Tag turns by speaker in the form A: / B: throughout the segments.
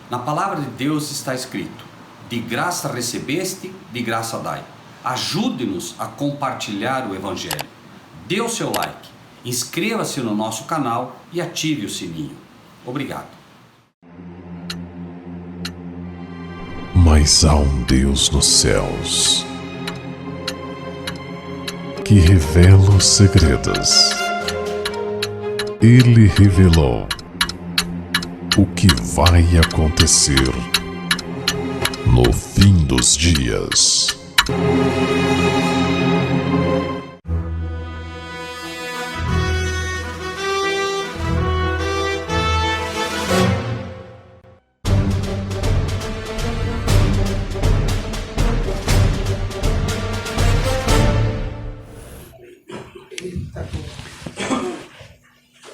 A: Na palavra de Deus está escrito: de graça recebeste, de graça dai. Ajude-nos a compartilhar o Evangelho. Dê o seu like, inscreva-se no nosso canal e ative o sininho. Obrigado.
B: Mas há um Deus nos céus que revela os segredos. Ele revelou o que vai acontecer no fim dos dias.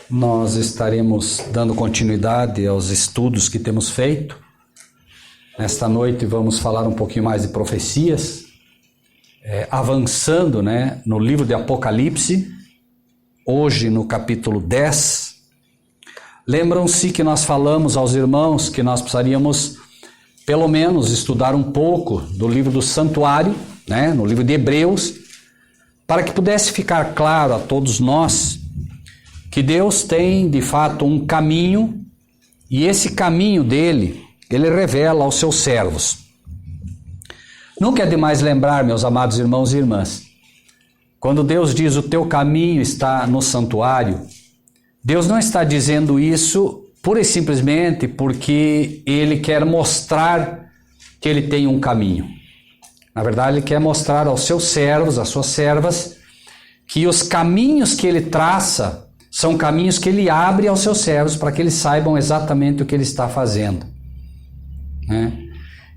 C: Nós estaremos dando continuidade aos estudos que temos feito. Nesta noite vamos falar um pouquinho mais de profecias, avançando, no livro de Apocalipse, hoje no capítulo 10. Lembram-se que nós falamos aos irmãos que nós precisaríamos pelo menos estudar um pouco do livro do Santuário, no livro de Hebreus, para que pudesse ficar claro a todos nós que Deus tem, de fato, um caminho, e esse caminho dele, ele revela aos seus servos. Nunca é demais lembrar, meus amados irmãos e irmãs, quando Deus diz o teu caminho está no santuário, Deus não está dizendo isso pura e simplesmente porque ele quer mostrar que ele tem um caminho. Na verdade, ele quer mostrar aos seus servos, às suas servas, que os caminhos que ele traça são caminhos que ele abre aos seus servos para que eles saibam exatamente o que ele está fazendo.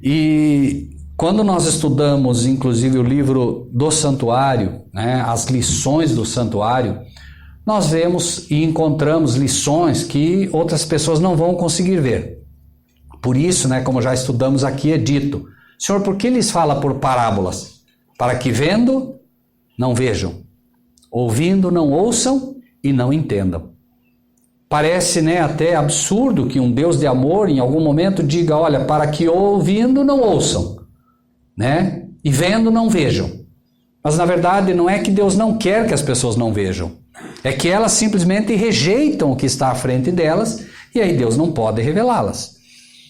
C: E quando nós estudamos, inclusive, o livro do santuário, as lições do santuário, nós vemos e encontramos lições que outras pessoas não vão conseguir ver. Por isso, como já estudamos aqui, é dito: Senhor, por que lhes fala por parábolas? Para que vendo, não vejam, ouvindo, não ouçam e não entendam. Parece até absurdo que um Deus de amor em algum momento diga: olha, para que ouvindo não ouçam, e vendo não vejam. Mas na verdade não é que Deus não quer que as pessoas não vejam, é que elas simplesmente rejeitam o que está à frente delas, e aí Deus não pode revelá-las.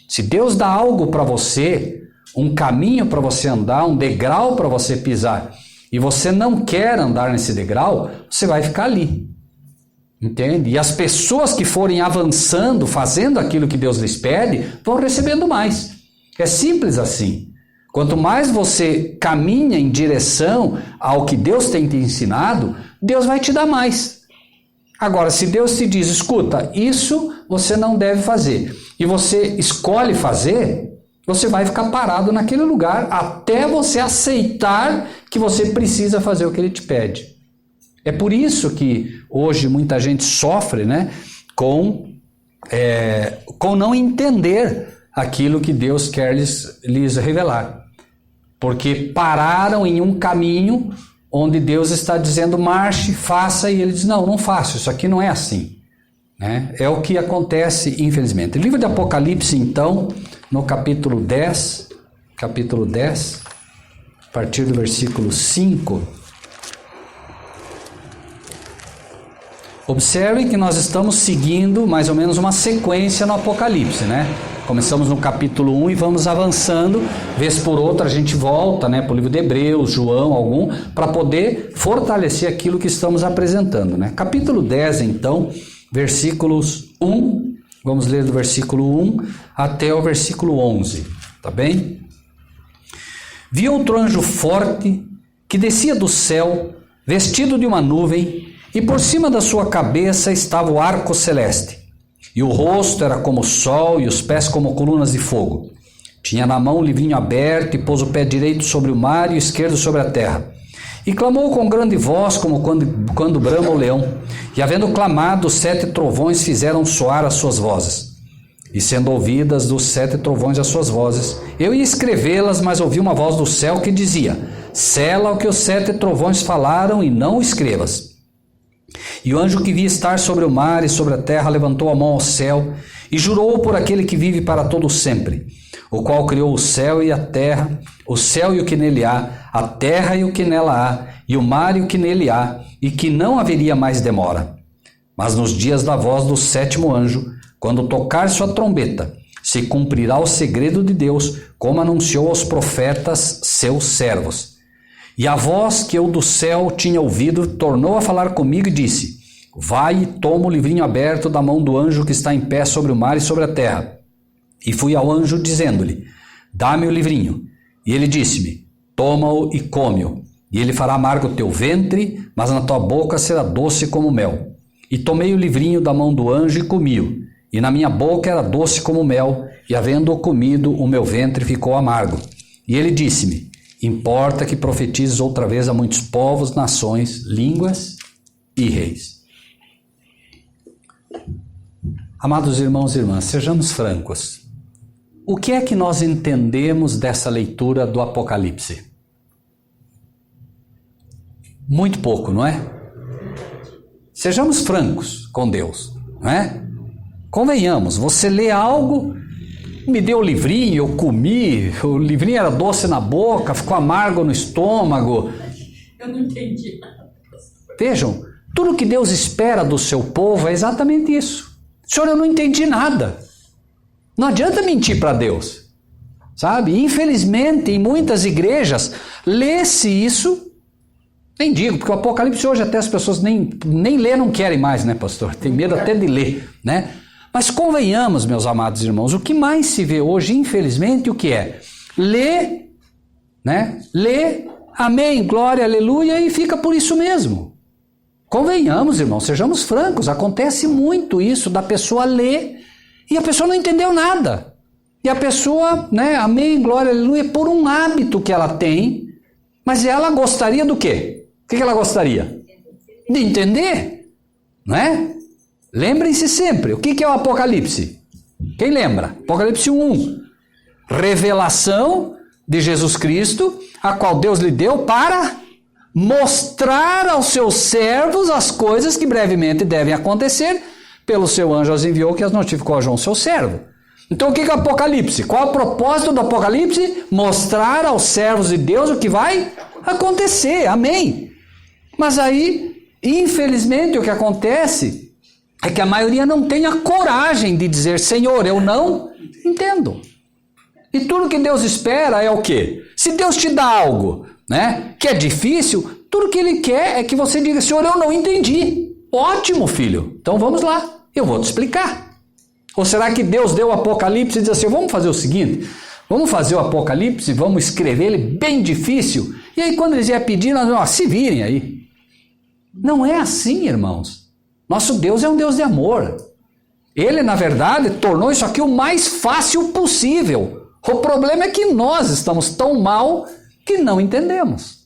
C: Se Deus dá algo para você, um caminho para você andar, um degrau para você pisar, e você não quer andar nesse degrau, você vai ficar ali. Entende? E as pessoas que forem avançando, fazendo aquilo que Deus lhes pede, vão recebendo mais. É simples assim. Quanto mais você caminha em direção ao que Deus tem te ensinado, Deus vai te dar mais. Agora, se Deus te diz: escuta, isso você não deve fazer, e você escolhe fazer, você vai ficar parado naquele lugar até você aceitar que você precisa fazer o que Ele te pede. É por isso que hoje muita gente sofre com não entender aquilo que Deus quer lhes revelar. Porque pararam em um caminho onde Deus está dizendo marche, faça, e ele diz: não faço, isso aqui não é assim. É o que acontece, infelizmente. O livro de Apocalipse, então, no capítulo 10, a partir do versículo 5, observem que nós estamos seguindo mais ou menos uma sequência no Apocalipse, Começamos no capítulo 1 e vamos avançando, vez por outra a gente volta, para o livro de Hebreus, João, para poder fortalecer aquilo que estamos apresentando, Capítulo 10, então, versículos 1, vamos ler do versículo 1 até o versículo 11, tá bem? Vi outro anjo forte que descia do céu, vestido de uma nuvem, e por cima da sua cabeça estava o arco celeste, e o rosto era como o sol, e os pés como colunas de fogo. Tinha na mão um livrinho aberto, e pôs o pé direito sobre o mar e o esquerdo sobre a terra. E clamou com grande voz, como quando brama o leão. E havendo clamado, os 7 trovões fizeram soar as suas vozes. E sendo ouvidas dos 7 trovões as suas vozes, eu ia escrevê-las, mas ouvi uma voz do céu que dizia: sela o que os 7 trovões falaram e não o escrevas. E o anjo que via estar sobre o mar e sobre a terra levantou a mão ao céu e jurou por aquele que vive para todo sempre, o qual criou o céu e a terra, o céu e o que nele há, a terra e o que nela há, e o mar e o que nele há, e que não haveria mais demora. Mas nos dias da voz do sétimo anjo, quando tocar sua trombeta, se cumprirá o segredo de Deus, como anunciou aos profetas seus servos. E a voz que eu do céu tinha ouvido tornou a falar comigo e disse: vai e toma o livrinho aberto da mão do anjo que está em pé sobre o mar e sobre a terra. E fui ao anjo dizendo-lhe: dá-me o livrinho. E ele disse-me: toma-o e come-o. E ele fará amargo o teu ventre, mas na tua boca será doce como mel. E tomei o livrinho da mão do anjo e comi-o. E na minha boca era doce como mel, e havendo-o comido, o meu ventre ficou amargo. E ele disse-me: importa que profetizes outra vez a muitos povos, nações, línguas e reis. Amados irmãos e irmãs, sejamos francos. O que é que nós entendemos dessa leitura do Apocalipse? Muito pouco, não é? Sejamos francos com Deus, não é? Convenhamos, você lê algo, me deu o livrinho, eu comi, o livrinho era doce na boca, ficou amargo no estômago.
D: Eu não entendi nada.
C: Vejam, tudo que Deus espera do seu povo é exatamente isso. Senhor, eu não entendi nada. Não adianta mentir para Deus, sabe? Infelizmente, em muitas igrejas, lê-se isso. Nem digo, porque o Apocalipse hoje até as pessoas nem ler não querem mais, né, pastor? Tem medo até de ler, né? Mas convenhamos, meus amados irmãos, o que mais se vê hoje, infelizmente, o que é? Lê, né? Lê, amém, glória, aleluia, e fica por isso mesmo. Convenhamos, irmãos, sejamos francos, acontece muito isso da pessoa ler e a pessoa não entendeu nada. E a pessoa, né, amém, glória, aleluia, por um hábito que ela tem, mas ela gostaria do quê? O que ela gostaria? De entender, não é? Lembrem-se sempre, o que é o Apocalipse? Quem lembra? Apocalipse 1. Revelação de Jesus Cristo, a qual Deus lhe deu para mostrar aos seus servos as coisas que brevemente devem acontecer. Pelo seu anjo as enviou, que as notificou a João, seu servo. Então o que é o Apocalipse? Qual é o propósito do Apocalipse? Mostrar aos servos de Deus o que vai acontecer, amém? Mas aí, infelizmente, o que acontece é que a maioria não tem a coragem de dizer: Senhor, eu não entendo. E tudo que Deus espera é o quê? Se Deus te dá algo, né, que é difícil, tudo que Ele quer é que você diga: Senhor, eu não entendi. Ótimo, filho. Então vamos lá, eu vou te explicar. Ou será que Deus deu o Apocalipse e diz assim: vamos fazer o seguinte, vamos fazer o Apocalipse, vamos escrever ele bem difícil, e aí quando eles vier pedir, nós vamos, se virem aí. Não é assim, irmãos. Nosso Deus é um Deus de amor. Ele, na verdade, tornou isso aqui o mais fácil possível. O problema é que nós estamos tão mal que não entendemos.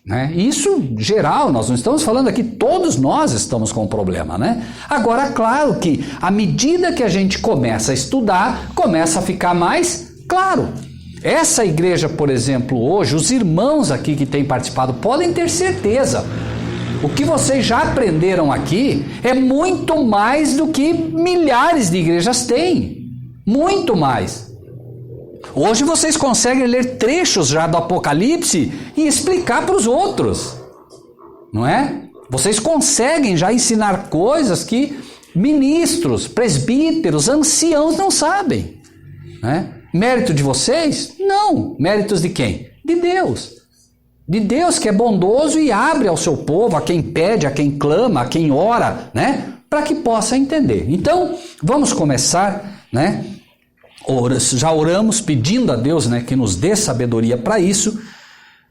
C: Né? Isso geral, nós não estamos falando aqui, todos nós estamos com um problema, né? Agora, claro que à medida que a gente começa a estudar, começa a ficar mais claro. Essa igreja, por exemplo, hoje, os irmãos aqui que têm participado podem ter certeza. O que vocês já aprenderam aqui é muito mais do que milhares de igrejas têm. Muito mais. Hoje vocês conseguem ler trechos já do Apocalipse e explicar para os outros, não é? Vocês conseguem já ensinar coisas que ministros, presbíteros, anciãos não sabem, né? Mérito de vocês? Não. Méritos de quem? De Deus. De Deus, que é bondoso e abre ao seu povo, a quem pede, a quem clama, a quem ora, né? Para que possa entender. Então, vamos começar, né? Já oramos pedindo a Deus, né, que nos dê sabedoria para isso.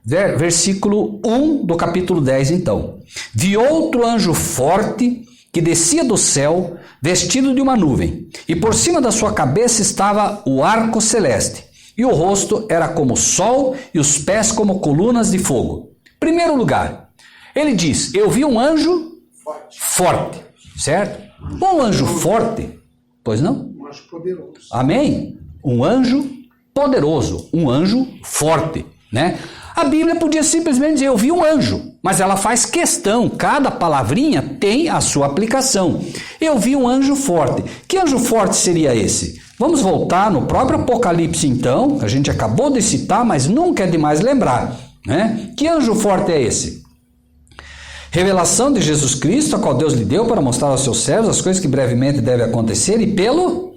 C: Versículo 1 do capítulo 10, então. Vi outro anjo forte que descia do céu, vestido de uma nuvem, e por cima da sua cabeça estava o arco celeste, e o rosto era como o sol e os pés como colunas de fogo. Primeiro lugar, ele diz: eu vi um anjo forte, certo? Um anjo forte, pois não?
E: Um anjo poderoso.
C: Amém? Um anjo poderoso, um anjo forte, né? A Bíblia podia simplesmente dizer, eu vi um anjo, mas ela faz questão, cada palavrinha tem a sua aplicação. Eu vi um anjo forte. Que anjo forte seria esse? Vamos voltar no próprio Apocalipse então, a gente acabou de citar, mas nunca é demais lembrar, né? Que anjo forte é esse? Revelação de Jesus Cristo, a qual Deus lhe deu para mostrar aos seus servos as coisas que brevemente devem acontecer, e pelo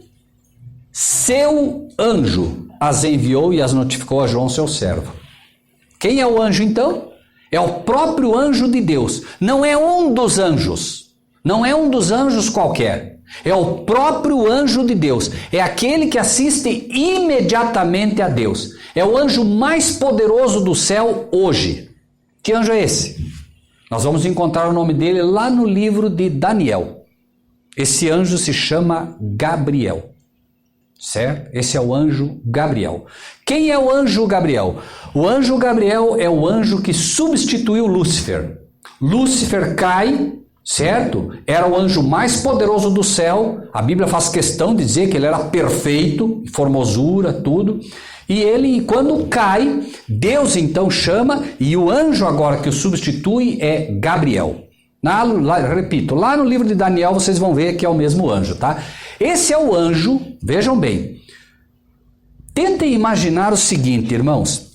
C: seu anjo as enviou e as notificou a João, seu servo. Quem é o anjo então? É o próprio anjo de Deus. Não é um dos anjos. Não é um dos anjos qualquer. É o próprio anjo de Deus. É aquele que assiste imediatamente a Deus. É o anjo mais poderoso do céu hoje. Que anjo é esse? Nós vamos encontrar o nome dele lá no livro de Daniel. Esse anjo se chama Gabriel. Certo? Esse é o anjo Gabriel. Quem é o anjo Gabriel? O anjo Gabriel é o anjo que substituiu Lúcifer. Lúcifer cai, certo? Era o anjo mais poderoso do céu. A Bíblia faz questão de dizer que ele era perfeito, formosura, tudo. E ele, quando cai, Deus então chama, e o anjo agora que o substitui é Gabriel. Repito, lá no livro de Daniel vocês vão ver que é o mesmo anjo, tá? Esse é o anjo, vejam bem. Tentem imaginar o seguinte, irmãos.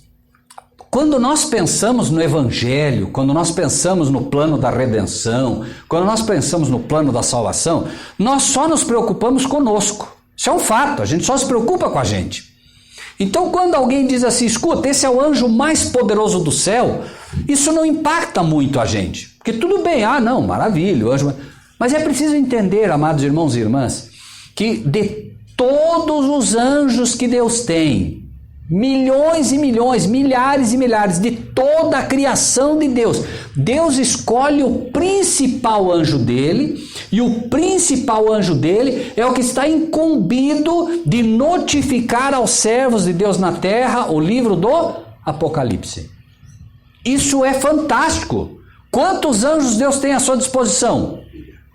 C: Quando nós pensamos no Evangelho, quando nós pensamos no plano da redenção, quando nós pensamos no plano da salvação, nós só nos preocupamos conosco. Isso é um fato, a gente só se preocupa com a gente. Então, quando alguém diz assim, escuta, esse é o anjo mais poderoso do céu, isso não impacta muito a gente. Porque tudo bem, não, maravilha, o anjo... Mas é preciso entender, amados irmãos e irmãs, que de todos os anjos que Deus tem, milhões e milhões, milhares e milhares, de toda a criação de Deus, Deus escolhe o principal anjo dele, e o principal anjo dele é o que está incumbido de notificar aos servos de Deus na terra o livro do Apocalipse. Isso é fantástico. Quantos anjos Deus tem à sua disposição?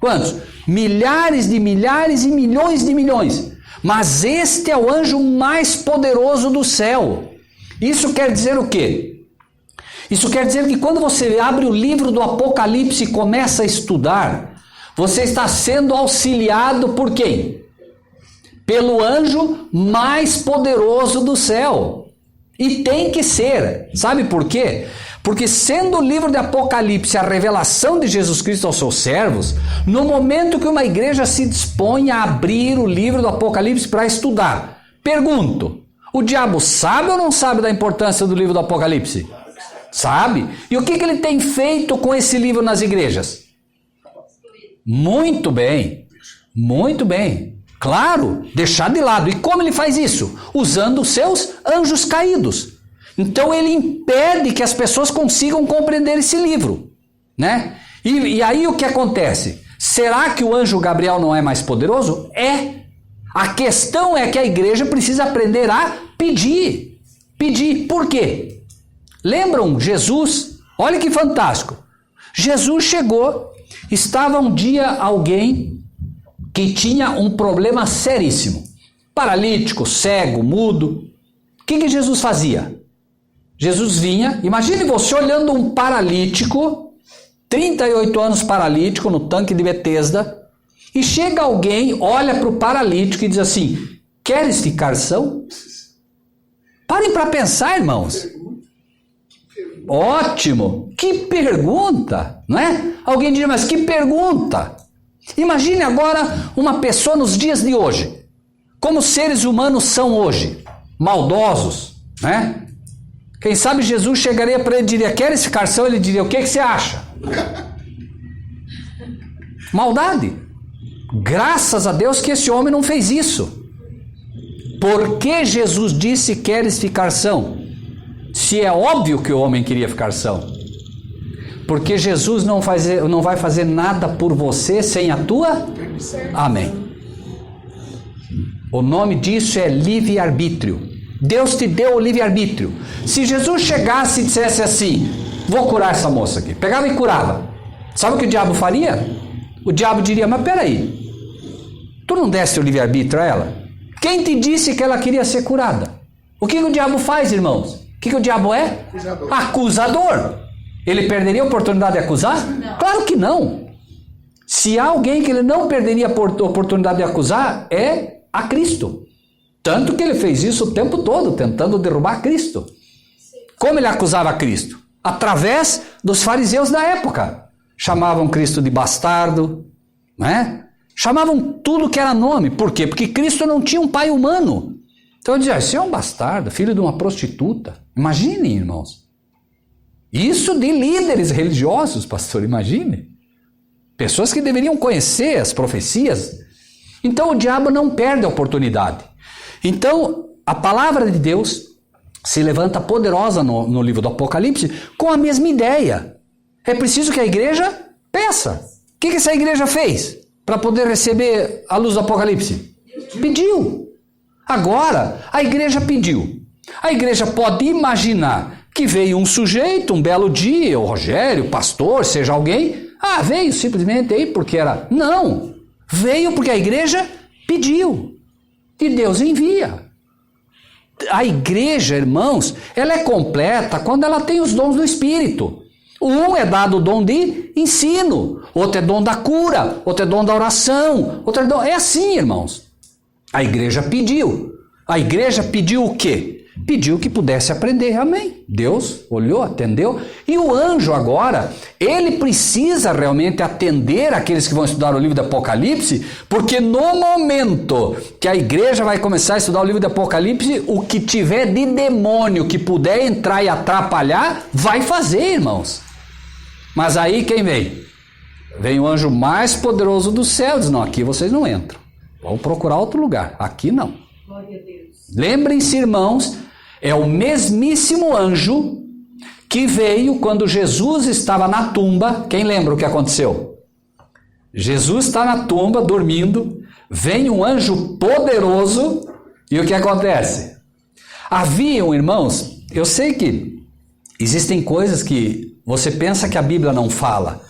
C: Quantos? Milhares de milhares e milhões de milhões. Mas este é o anjo mais poderoso do céu. Isso quer dizer o quê? Isso quer dizer que quando você abre o livro do Apocalipse e começa a estudar, você está sendo auxiliado por quem? Pelo anjo mais poderoso do céu. E tem que ser. Sabe por quê? Porque sendo o livro de Apocalipse a revelação de Jesus Cristo aos seus servos, no momento que uma igreja se dispõe a abrir o livro do Apocalipse para estudar, pergunto, o diabo sabe ou não sabe da importância do livro do Apocalipse? Sabe? E o que ele tem feito com esse livro nas igrejas? Muito bem, muito bem. Claro, deixar de lado. E como ele faz isso? Usando os seus anjos caídos. Então ele impede que as pessoas consigam compreender esse livro, né? E aí o que acontece? Será que o anjo Gabriel não é mais poderoso? É. A questão é que a igreja precisa aprender a pedir. Pedir. Por quê? Lembram Jesus? Olha que fantástico. Jesus chegou, estava um dia alguém que tinha um problema seríssimo. Paralítico, cego, mudo. O que Jesus fazia? Jesus vinha, imagine você olhando um paralítico, 38 anos paralítico no tanque de Betesda, e chega alguém, olha para o paralítico e diz assim, queres ficar são? Parem para pensar, irmãos. Ótimo, que pergunta, não é? Alguém diz, mas que pergunta? Imagine agora uma pessoa nos dias de hoje, como os seres humanos são hoje, maldosos, né? Quem sabe Jesus chegaria para ele e diria, queres ficar são? Ele diria, o que você acha? Maldade. Graças a Deus que esse homem não fez isso. Por que Jesus disse, queres ficar são? Se é óbvio que o homem queria ficar são. Porque Jesus não vai fazer nada por você sem a tua? Amém. O nome disso é livre-arbítrio. Deus te deu o livre-arbítrio. Se Jesus chegasse e dissesse assim, vou curar essa moça aqui, pegava e curava, sabe o que o diabo faria? O diabo diria, mas peraí, tu não deste o livre-arbítrio a ela? Quem te disse que ela queria ser curada? O que o diabo faz, irmãos? O que o diabo é? Acusador. Ele perderia a oportunidade de acusar?
D: Não.
C: Claro que não. Se há alguém que ele não perderia a oportunidade de acusar, é a Cristo. Tanto que ele fez isso o tempo todo, tentando derrubar Cristo. Como ele acusava Cristo? Através dos fariseus da época. Chamavam Cristo de bastardo, né? Chamavam tudo que era nome. Por quê? Porque Cristo não tinha um pai humano. Então ele dizia, você é um bastardo, filho de uma prostituta. Imaginem, irmãos. Isso de líderes religiosos, pastor, imagine. Pessoas que deveriam conhecer as profecias. Então o diabo não perde a oportunidade. Então a palavra de Deus se levanta poderosa no livro do Apocalipse com a mesma ideia. É preciso que a igreja peça. O que essa igreja fez para poder receber a luz do Apocalipse? Pediu. Agora a igreja pediu. A igreja pode imaginar que veio um sujeito, um belo dia, o Rogério, o pastor, seja alguém. Veio simplesmente aí porque era. Não, veio porque a igreja pediu. E Deus envia. A igreja, irmãos, ela é completa quando ela tem os dons do Espírito. Um é dado o dom de ensino, outro é dom da cura, outro é dom da oração, outro é dom... É assim, irmãos. A igreja pediu. A igreja pediu o quê? Pediu que pudesse aprender, amém. Deus olhou, atendeu. E o anjo agora, ele precisa realmente atender aqueles que vão estudar o livro do Apocalipse, porque no momento que a igreja vai começar a estudar o livro do Apocalipse, o que tiver de demônio que puder entrar e atrapalhar, vai fazer, irmãos. Mas aí quem vem? Vem o anjo mais poderoso do céu, diz, não, aqui vocês não entram. Vão procurar outro lugar, aqui não.
D: Glória a Deus.
C: Lembrem-se, irmãos, é o mesmíssimo anjo que veio quando Jesus estava na tumba. Quem lembra o que aconteceu? Jesus está na tumba, dormindo, vem um anjo poderoso e o que acontece? Haviam, irmãos, eu sei que existem coisas que você pensa que a Bíblia não fala,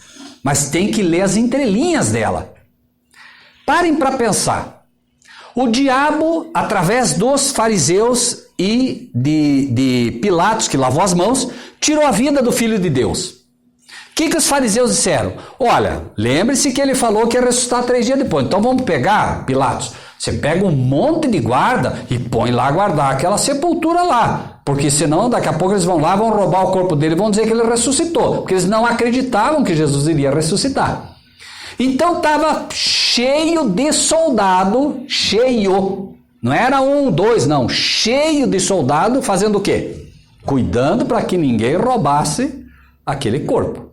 C: mas tem que ler as entrelinhas dela. Parem para pensar. O diabo, através dos fariseus e de Pilatos, que lavou as mãos, tirou a vida do Filho de Deus. O que os fariseus disseram? Olha, lembre-se que ele falou que ia ressuscitar 3 dias depois. Então vamos pegar, Pilatos, você pega um monte de guarda e põe lá guardar aquela sepultura lá. Porque senão daqui a pouco eles vão lá, vão roubar o corpo dele e vão dizer que ele ressuscitou. Porque eles não acreditavam que Jesus iria ressuscitar. Então estava cheio de soldado, cheio, não era 1, 2, não, cheio de soldado fazendo o quê? Cuidando para que ninguém roubasse aquele corpo.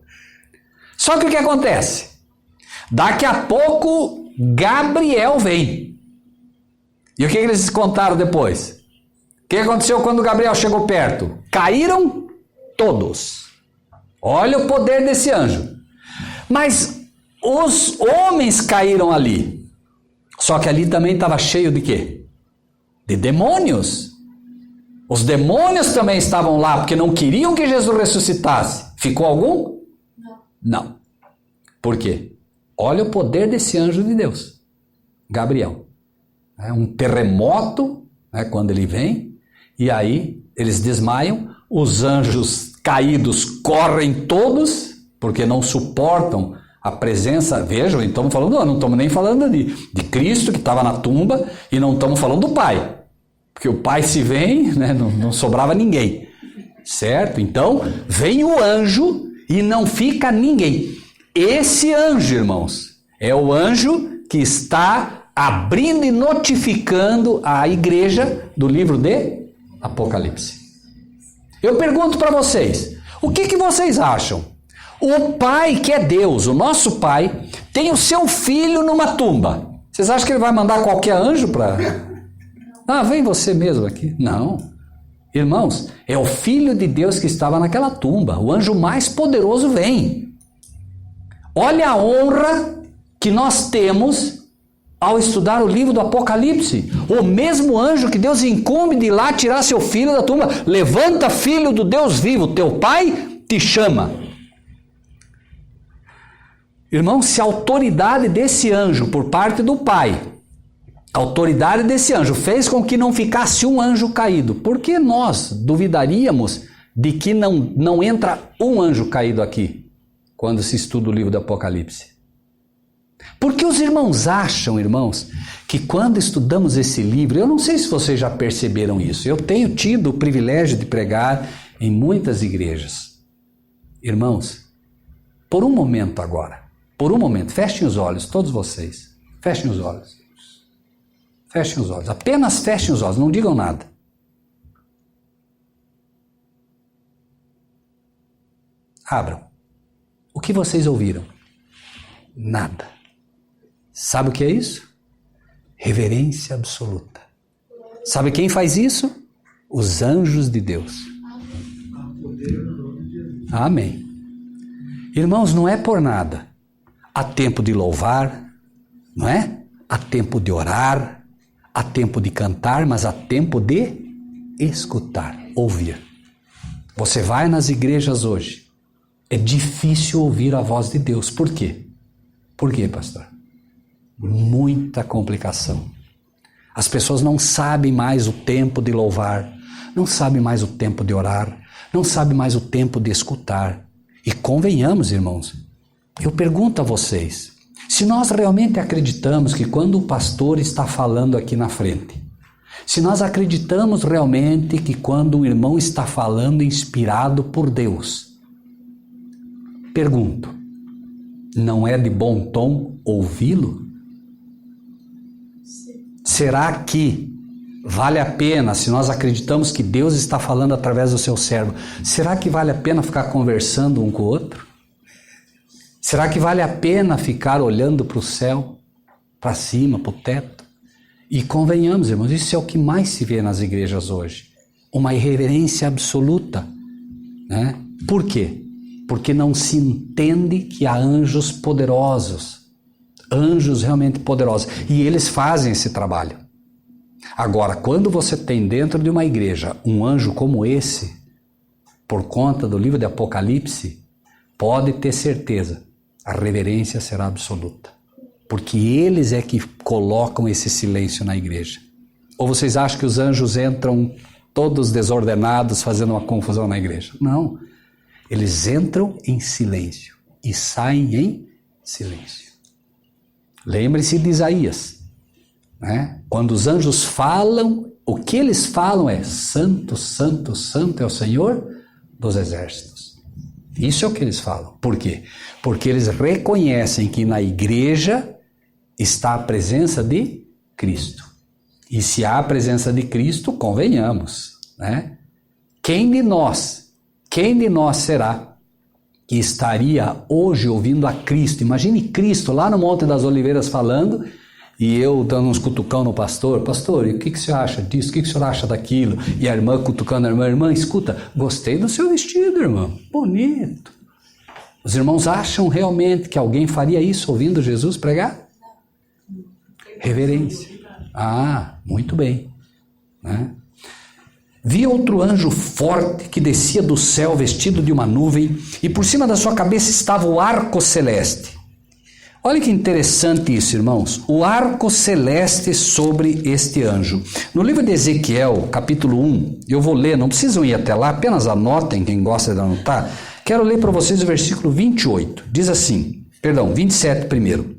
C: Só que o que acontece? Daqui a pouco Gabriel vem. E o que eles contaram depois? O que aconteceu quando Gabriel chegou perto? Caíram todos. Olha o poder desse anjo. Mas os homens caíram ali. Só que ali também estava cheio de quê? De demônios. Os demônios também estavam lá, porque não queriam que Jesus ressuscitasse. Ficou algum? Não. Por quê? Olha o poder desse anjo de Deus. Gabriel. É um terremoto, né, quando ele vem, e aí eles desmaiam, os anjos caídos correm todos, porque não suportam a presença. Vejam, não estamos nem falando de Cristo que estava na tumba, e não estamos falando do Pai, porque o Pai se vem, né, não sobrava ninguém, certo? Então vem o anjo e não fica ninguém. Esse anjo, irmãos, é o anjo que está abrindo e notificando a igreja do livro de Apocalipse. Eu pergunto para vocês, o que vocês acham? O Pai, que é Deus, o nosso Pai, tem o seu filho numa tumba. Vocês acham que ele vai mandar qualquer anjo para... vem você mesmo aqui. Não. Irmãos, é o Filho de Deus que estava naquela tumba. O anjo mais poderoso vem. Olha a honra que nós temos ao estudar o livro do Apocalipse. O mesmo anjo que Deus incumbe de ir lá tirar seu filho da tumba. Levanta, filho do Deus vivo, teu Pai te chama. Irmão, se a autoridade desse anjo por parte do Pai A autoridade desse anjo fez com que não ficasse um anjo caído. Por que nós duvidaríamos de que não entra um anjo caído aqui, quando se estuda o livro do Apocalipse? Porque os irmãos acham, irmãos, que quando estudamos esse livro, eu não sei se vocês já perceberam isso, eu tenho tido o privilégio de pregar em muitas igrejas. Irmãos, por um momento agora, fechem os olhos, todos vocês, fechem os olhos. Fechem os olhos, apenas fechem os olhos, não digam nada. Abram. O que vocês ouviram? Nada. Sabe o que é isso? Reverência absoluta. Sabe quem faz isso? Os anjos de Deus. Amém. Irmãos, não é por nada. Há tempo de louvar, não é? Há tempo de orar, há tempo de cantar, mas há tempo de escutar, ouvir. Você vai nas igrejas hoje, é difícil ouvir a voz de Deus. Por quê? Por quê, pastor? Muita complicação. As pessoas não sabem mais o tempo de louvar, não sabem mais o tempo de orar, não sabem mais o tempo de escutar. E convenhamos, irmãos, eu pergunto a vocês, se nós realmente acreditamos que quando o pastor está falando aqui na frente, se nós acreditamos realmente que quando o irmão está falando inspirado por Deus, pergunto, não é de bom tom ouvi-lo? Será que vale a pena, se nós acreditamos que Deus está falando através do seu servo, será que vale a pena ficar conversando um com o outro? Será que vale a pena ficar olhando para o céu, para cima, para o teto? E convenhamos, irmãos, isso é o que mais se vê nas igrejas hoje. Uma irreverência absoluta, né? Por quê? Porque não se entende que há anjos poderosos, anjos realmente poderosos, e eles fazem esse trabalho. Agora, quando você tem dentro de uma igreja um anjo como esse, por conta do livro de Apocalipse, pode ter certeza, a reverência será absoluta. Porque eles é que colocam esse silêncio na igreja. Ou vocês acham que os anjos entram todos desordenados, fazendo uma confusão na igreja? Não. Eles entram em silêncio e saem em silêncio. Lembre-se de Isaías, né? Quando os anjos falam, o que eles falam é Santo, Santo, Santo é o Senhor dos Exércitos. Isso é o que eles falam. Por quê? Porque eles reconhecem que na igreja está a presença de Cristo. E se há a presença de Cristo, convenhamos, né? Quem de nós será que estaria hoje ouvindo a Cristo? Imagine Cristo lá no Monte das Oliveiras falando e eu dando uns cutucão no pastor. Pastor, e o que o senhor acha disso? O que o senhor acha daquilo? E a irmã cutucando a irmã. Irmã, escuta, gostei do seu vestido, irmão. Bonito. Os irmãos acham realmente que alguém faria isso ouvindo Jesus pregar? Reverência. Ah, muito bem. Né? Vi outro anjo forte que descia do céu vestido de uma nuvem e por cima da sua cabeça estava o arco celeste. Olha que interessante isso, irmãos. O arco celeste sobre este anjo. No livro de Ezequiel, capítulo 1, eu vou ler, não precisam ir até lá, apenas anotem, quem gosta de anotar. Quero ler para vocês o versículo 28. Diz assim, 27 primeiro.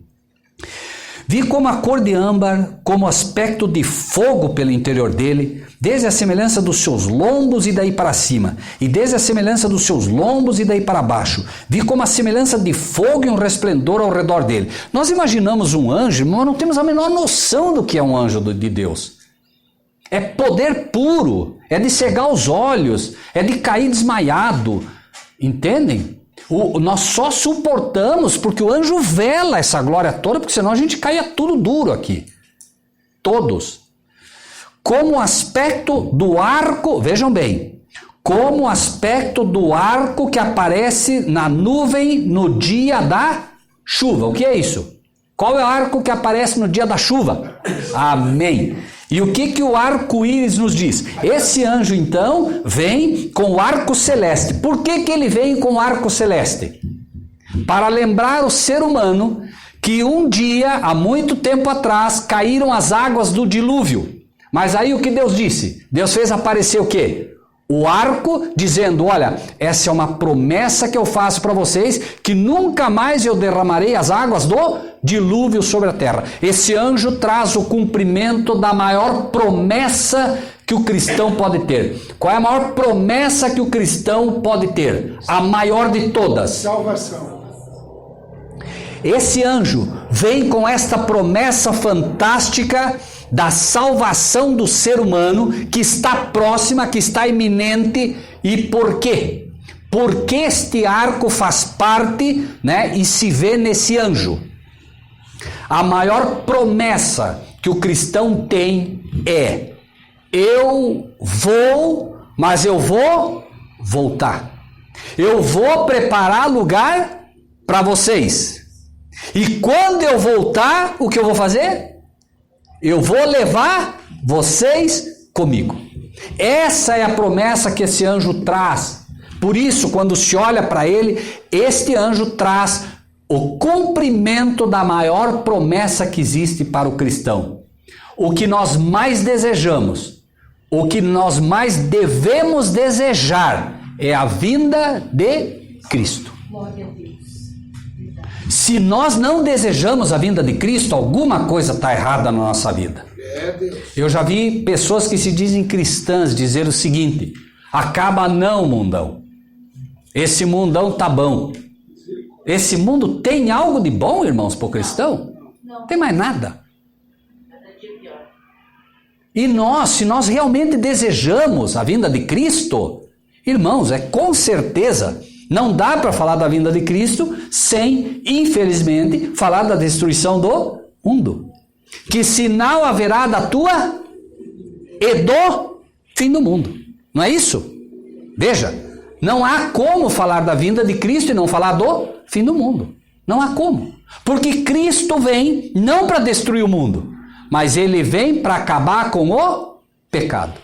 C: Vi como a cor de âmbar, como aspecto de fogo pelo interior dele, desde a semelhança dos seus lombos e daí para cima, e desde a semelhança dos seus lombos e daí para baixo. Vi como a semelhança de fogo e um resplendor ao redor dele. Nós imaginamos um anjo, mas não temos a menor noção do que é um anjo de Deus. É poder puro, é de cegar os olhos, é de cair desmaiado. Entendem? Nós só suportamos porque o anjo vela essa glória toda, porque senão a gente caia tudo duro aqui. Todos. Como aspecto do arco, vejam bem, como aspecto do arco que aparece na nuvem no dia da chuva. O que é isso? Qual é o arco que aparece no dia da chuva? Amém. E o que o arco-íris nos diz? Esse anjo, então, vem com o arco celeste. Por que ele vem com o arco celeste? Para lembrar o ser humano que um dia, há muito tempo atrás, caíram as águas do dilúvio. Mas aí o que Deus disse? Deus fez aparecer o quê? O arco, dizendo, olha, essa é uma promessa que eu faço para vocês, que nunca mais eu derramarei as águas do dilúvio sobre a terra. Esse anjo traz o cumprimento da maior promessa que o cristão pode ter. Qual é a maior promessa que o cristão pode ter? A maior de todas.
E: Salvação.
C: Esse anjo vem com esta promessa fantástica da salvação do ser humano, que está próxima, que está iminente. E por quê? Porque este arco faz parte, né, e se vê nesse anjo. A maior promessa que o cristão tem é: eu vou, mas eu vou voltar. Eu vou preparar lugar para vocês. E quando eu voltar, o que eu vou fazer? Eu vou levar vocês comigo. Essa é a promessa que esse anjo traz. Por isso, quando se olha para ele, este anjo traz o cumprimento da maior promessa que existe para o cristão. O que nós mais desejamos, o que nós mais devemos desejar é a vinda de Cristo.
D: Glória a Deus.
C: Se nós não desejamos a vinda de Cristo, alguma coisa está errada na nossa vida. Eu já vi pessoas que se dizem cristãs dizer o seguinte: acaba não, mundão. Esse mundão tá bom. Esse mundo tem algo de bom, irmãos, para o cristão? Não tem mais nada. E nós, se nós realmente desejamos a vinda de Cristo, irmãos, é com certeza, não dá para falar da vinda de Cristo sem, infelizmente, falar da destruição do mundo. Que sinal haverá da tua e do fim do mundo? Não é isso? Veja, não há como falar da vinda de Cristo e não falar do fim do mundo. Não há como. Porque Cristo vem não para destruir o mundo, mas ele vem para acabar com o pecado.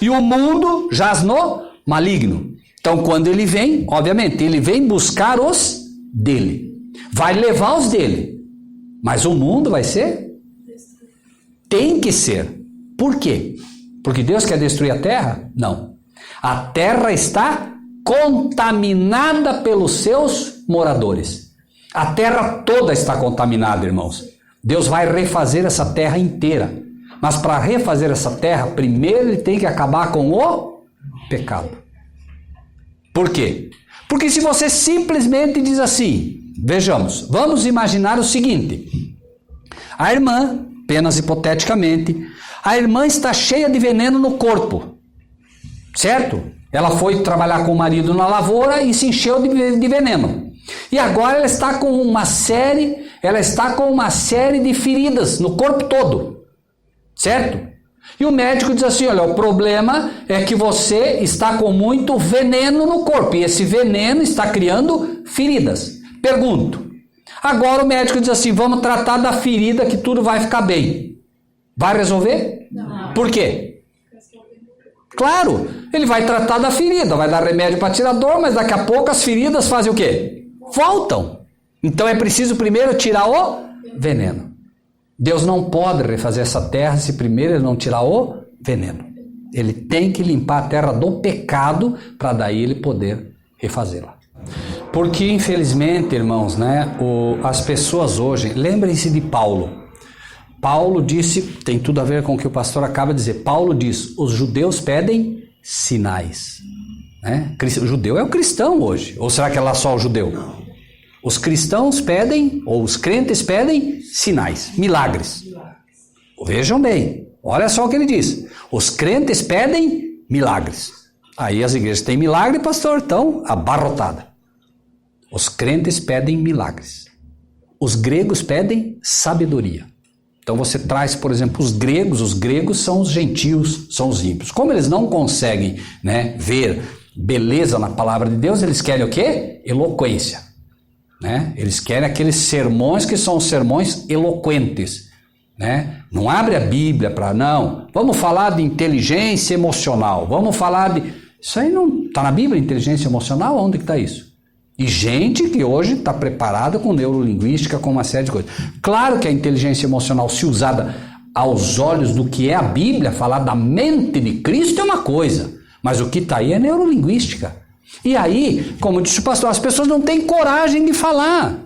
C: E o mundo jaz no maligno. Então, quando ele vem, obviamente, ele vem buscar os dele. Vai levar os dele. Mas o mundo vai ser? Tem que ser. Por quê? Porque Deus quer destruir a terra? Não. A terra está contaminada pelos seus moradores. A terra toda está contaminada, irmãos. Deus vai refazer essa terra inteira. Mas para refazer essa terra, primeiro ele tem que acabar com o pecado. Por quê? Porque se você simplesmente diz assim, vejamos, vamos imaginar o seguinte: a irmã, apenas hipoteticamente, a irmã está cheia de veneno no corpo, certo? Ela foi trabalhar com o marido na lavoura e se encheu de veneno. E agora ela está com uma série de feridas no corpo todo, certo? E o médico diz assim: olha, o problema é que você está com muito veneno no corpo, e esse veneno está criando feridas. Pergunto, agora o médico diz assim: vamos tratar da ferida que tudo vai ficar bem. Vai resolver? Não. Por quê? Claro, ele vai tratar da ferida, vai dar remédio para tirar dor, mas daqui a pouco as feridas fazem o quê? Voltam. Então é preciso primeiro tirar o veneno. Deus não pode refazer essa terra se primeiro ele não tirar o veneno. Ele tem que limpar a terra do pecado para daí ele poder refazê-la. Porque infelizmente, irmãos, né, as pessoas hoje, lembrem-se de Paulo. Paulo disse, tem tudo a ver com o que o pastor acaba de dizer. Paulo diz: os judeus pedem sinais. Né? O judeu é o cristão hoje. Ou será que é lá só o judeu? Os cristãos pedem, ou os crentes pedem sinais, milagres. Vejam bem, olha só o que ele diz. Os crentes pedem milagres. Aí as igrejas têm milagre, pastor, então abarrotada. Os crentes pedem milagres. Os gregos pedem sabedoria. Então você traz, por exemplo, os gregos são os gentios, são os ímpios. Como eles não conseguem, né, ver beleza na palavra de Deus, eles querem o quê? Eloquência. Né? Eles querem aqueles sermões que são sermões eloquentes. Né? Não abre a Bíblia para não. Vamos falar de inteligência emocional. Vamos falar de... Isso aí não está na Bíblia, inteligência emocional? Onde que está isso? E gente que hoje está preparada com neurolinguística, com uma série de coisas. Claro que a inteligência emocional, se usada aos olhos do que é a Bíblia, falar da mente de Cristo é uma coisa, mas o que está aí é neurolinguística. E aí, como disse o pastor, as pessoas não têm coragem de falar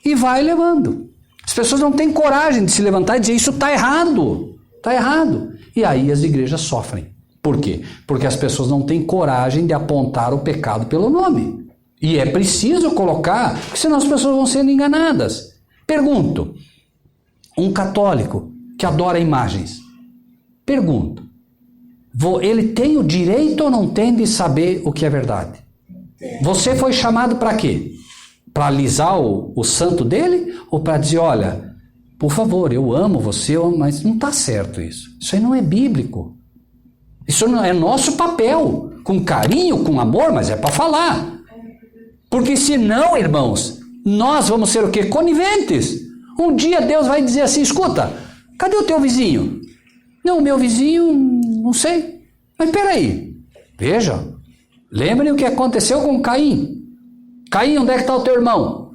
C: e vai levando. As pessoas não têm coragem de se levantar e dizer isso está errado, está errado. E aí as igrejas sofrem. Por quê? Porque as pessoas não têm coragem de apontar o pecado pelo nome. E é preciso colocar, porque senão as pessoas vão sendo enganadas. Pergunto, um católico que adora imagens, pergunto, ele tem o direito ou não tem de saber o que é verdade? Você foi chamado para quê? Para alisar o santo dele? Ou para dizer, olha, por favor, eu amo você, mas não está certo isso. Isso aí não é bíblico. Isso não é nosso papel. Com carinho, com amor, mas é para falar. Porque senão, irmãos, nós vamos ser o quê? Coniventes. Um dia Deus vai dizer assim, escuta, cadê o teu vizinho? Não, o meu vizinho, não sei. Mas peraí, veja, lembrem o que aconteceu com Caim. Caim, onde é que está o teu irmão?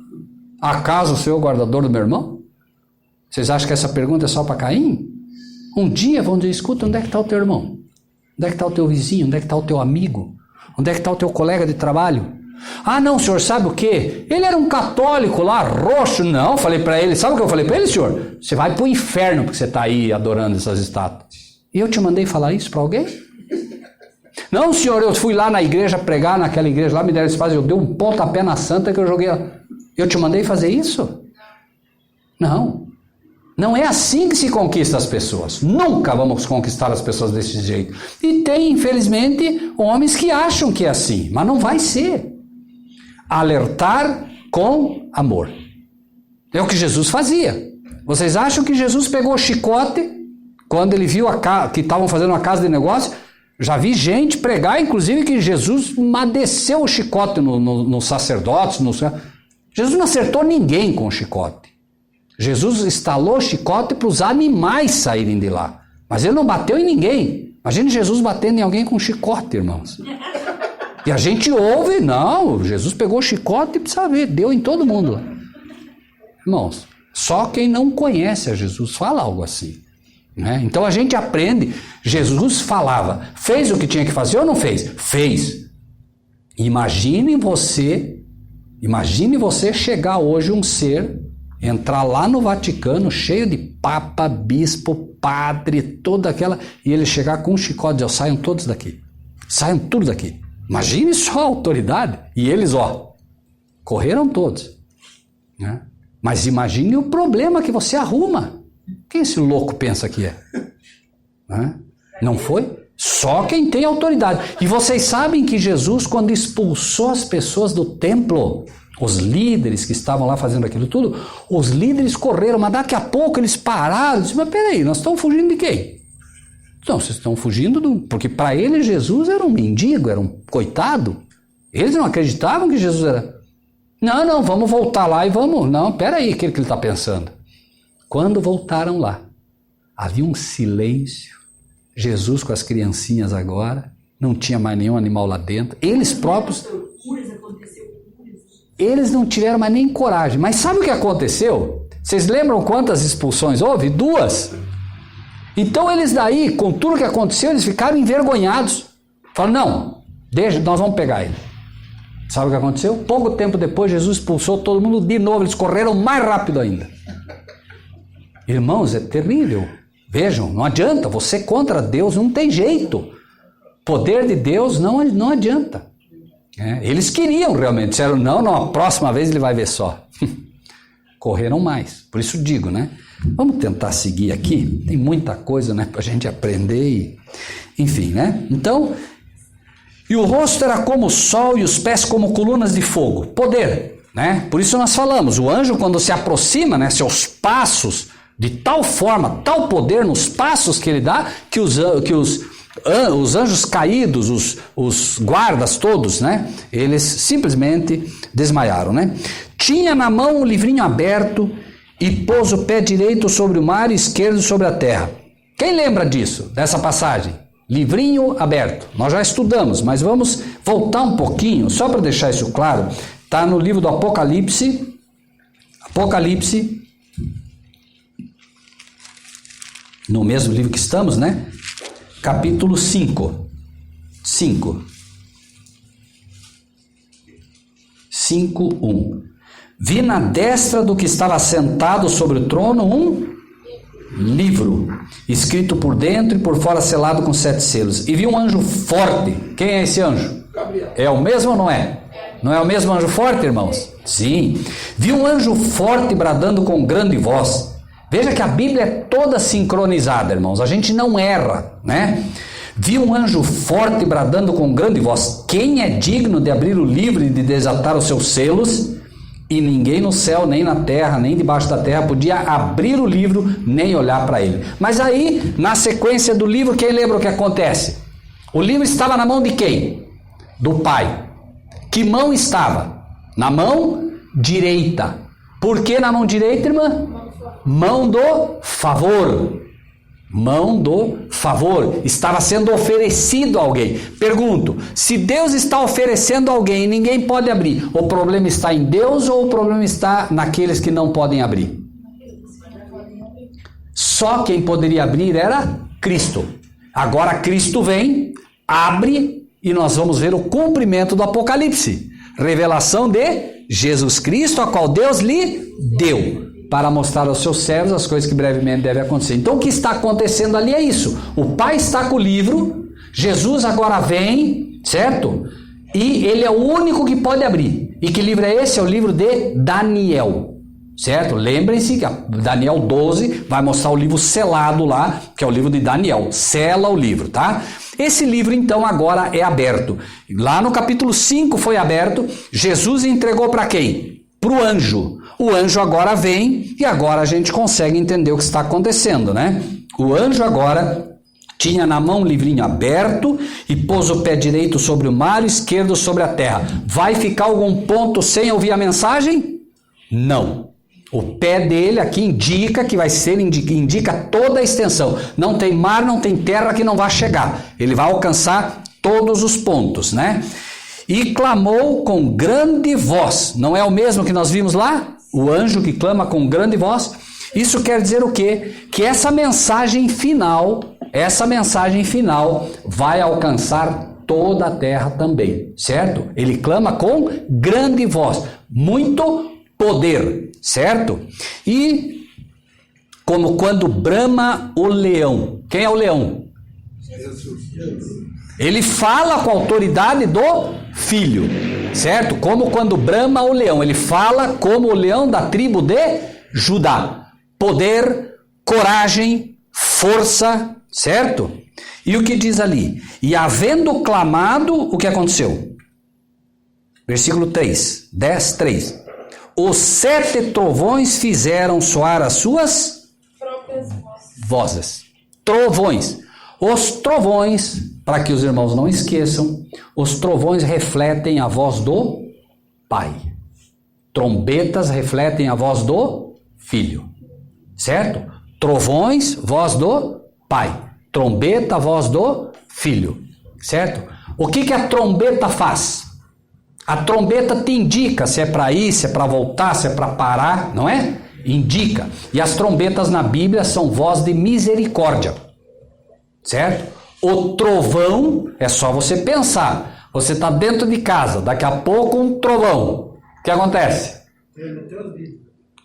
C: Acaso o Senhor é o guardador do meu irmão? Vocês acham que essa pergunta é só para Caim? Um dia vão dizer, escuta, onde é que está o teu irmão? Onde é que está o teu vizinho? Onde é que está o teu amigo? Onde é que está o teu colega de trabalho? Ah, não, senhor, sabe o quê? Ele era um católico lá, roxo. Não, falei para ele, sabe o que eu falei para ele, senhor? Você vai para o inferno porque você está aí adorando essas estátuas. E eu te mandei falar isso para alguém? Não, senhor, eu fui lá na igreja pregar, naquela igreja lá, me deram espaço, eu dei um pontapé na santa que eu joguei. Eu te mandei fazer isso? Não. Não é assim que se conquista as pessoas. Nunca vamos conquistar as pessoas desse jeito. E tem, infelizmente, homens que acham que é assim, mas não vai ser. Alertar com amor. É o que Jesus fazia. Vocês acham que Jesus pegou o chicote quando ele viu que estavam fazendo uma casa de negócio? Já vi gente pregar, inclusive, que Jesus desceu o chicote nos sacerdotes. Jesus não acertou ninguém com o chicote. Jesus instalou o chicote para os animais saírem de lá. Mas ele não bateu em ninguém. Imagine Jesus batendo em alguém com chicote, irmãos. E a gente ouve, não, Jesus pegou o chicote e precisa ver, deu em todo mundo. Irmãos, só quem não conhece a Jesus fala algo assim. Né? Então a gente aprende, Jesus falava, fez o que tinha que fazer ou não fez? Fez. Imagine você chegar hoje um ser, entrar lá no Vaticano, cheio de papa, bispo, padre, toda aquela, e ele chegar com um chicote e dizer, saiam todos daqui, saiam tudo daqui. Imagine só a autoridade. E eles, correram todos. Né? Mas imagine o problema que você arruma. Quem esse louco pensa que é? Né? Não foi? Só quem tem autoridade. E vocês sabem que Jesus, quando expulsou as pessoas do templo, os líderes que estavam lá fazendo aquilo tudo, os líderes correram, mas daqui a pouco eles pararam e disseram, mas peraí, nós estamos fugindo de quem? Não, vocês estão fugindo porque para eles Jesus era um mendigo, era um coitado. Eles não acreditavam que Jesus era. Não, vamos voltar lá e vamos. Não, peraí, o que ele está pensando? Quando voltaram lá, havia um silêncio. Jesus com as criancinhas agora, não tinha mais nenhum animal lá dentro. Eles próprios, eles não tiveram mais nem coragem. Mas sabe o que aconteceu? Vocês lembram quantas expulsões houve? 2. Então eles daí, com tudo que aconteceu, eles ficaram envergonhados. Falaram, não, deixa, nós vamos pegar ele. Sabe o que aconteceu? Pouco tempo depois, Jesus expulsou todo mundo de novo, eles correram mais rápido ainda. Irmãos, é terrível. Vejam, não adianta, você contra Deus não tem jeito. Poder de Deus não adianta. Eles queriam realmente, disseram, não, a próxima vez ele vai ver só. Correram mais, por isso digo, né? Vamos tentar seguir aqui, tem muita coisa, né, pra gente aprender, enfim, né? Então, e o rosto era como o sol e os pés como colunas de fogo, poder, né? Por isso nós falamos, o anjo quando se aproxima, né, seus passos, de tal forma, tal poder nos passos que ele dá, que os anjos caídos, os guardas todos, né, eles simplesmente desmaiaram, né? Tinha na mão um livrinho aberto e pôs o pé direito sobre o mar e esquerdo sobre a terra. Quem lembra disso, dessa passagem? Livrinho aberto. Nós já estudamos, mas vamos voltar um pouquinho, só para deixar isso claro. Está no livro do Apocalipse. Apocalipse. No mesmo livro que estamos, né? Capítulo 5. 5:1. Vi na destra do que estava sentado sobre o trono um livro, escrito por dentro e por fora selado com 7 selos. E vi um anjo forte. Quem é esse anjo?
E: Gabriel.
C: É o mesmo ou não é? Não é o mesmo anjo forte, irmãos? Sim. Vi um anjo forte bradando com grande voz. Veja que a Bíblia é toda sincronizada, irmãos. A gente não erra, né? Vi um anjo forte bradando com grande voz. Quem é digno de abrir o livro e de desatar os seus selos? E ninguém no céu, nem na terra, nem debaixo da terra podia abrir o livro, nem olhar para ele. Mas aí, na sequência do livro, quem lembra o que acontece? O livro estava na mão de quem? Do Pai. Que mão estava? Na mão direita. Por que na mão direita, irmã? Mão do favor. Mão do favor. Estava sendo oferecido a alguém. Pergunto, se Deus está oferecendo a alguém e ninguém pode abrir, o problema está em Deus ou o problema está naqueles que não podem abrir? Só quem poderia abrir era Cristo. Agora Cristo vem, abre e nós vamos ver o cumprimento do Apocalipse. Revelação de Jesus Cristo, a qual Deus lhe deu, para mostrar aos seus servos as coisas que brevemente devem acontecer. Então o que está acontecendo ali é isso. O Pai está com o livro, Jesus agora vem, certo? E ele é o único que pode abrir. E que livro é esse? É o livro de Daniel, certo? Lembrem-se que Daniel 12 vai mostrar o livro selado lá, que é o livro de Daniel. Sela o livro, tá? Esse livro então agora é aberto. Lá no capítulo 5 foi aberto. Jesus entregou para quem? Para o anjo. O anjo agora vem e agora a gente consegue entender o que está acontecendo, né? O anjo agora tinha na mão um livrinho aberto e pôs o pé direito sobre o mar e o esquerdo sobre a terra. Vai ficar algum ponto sem ouvir a mensagem? Não. O pé dele aqui indica que vai ser, indica toda a extensão. Não tem mar, não tem terra que não vá chegar. Ele vai alcançar todos os pontos, né? E clamou com grande voz. Não é o mesmo que nós vimos lá? O anjo que clama com grande voz. Isso quer dizer o quê? Que essa mensagem final vai alcançar toda a terra também, certo? Ele clama com grande voz, muito poder, certo? E como quando brama o leão. Quem é o leão? Ele fala com a autoridade do filho, certo? Como quando brama o leão. Ele fala como o leão da tribo de Judá. Poder, coragem, força, certo? E o que diz ali? E havendo clamado, o que aconteceu? Versículo 3, 10, 3. Os 7 trovões fizeram soar as suas
D: próprias
C: vozes. Trovões. Os trovões, para que os irmãos não esqueçam, os trovões refletem a voz do Pai. Trombetas refletem a voz do Filho. Certo? Trovões, voz do Pai. Trombeta, voz do Filho. Certo? O que a trombeta faz? A trombeta te indica se é para ir, se é para voltar, se é para parar, não é? Indica. E as trombetas na Bíblia são voz de misericórdia. Certo? O trovão, é só você pensar. Você está dentro de casa, daqui a pouco um trovão. O que acontece?
E: Treme até os vidros.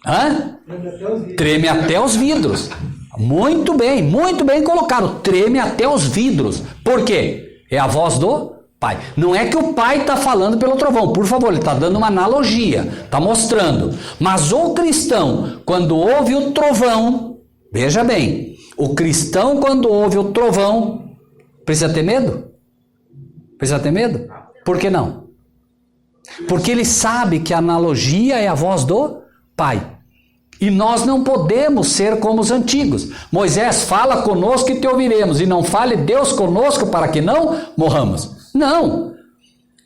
C: Hã?
E: Treme até os vidros.
C: Treme até os vidros. Muito bem colocado. Treme até os vidros. Por quê? É a voz do Pai. Não é que o Pai está falando pelo trovão. Por favor, ele está dando uma analogia. Está mostrando. Mas o cristão, quando ouve o trovão, veja bem, o cristão quando ouve o trovão, precisa ter medo? Precisa ter medo? Por que não? Porque ele sabe que a analogia é a voz do Pai. E nós não podemos ser como os antigos. Moisés, fala conosco e te ouviremos. E não fale Deus conosco para que não morramos. Não.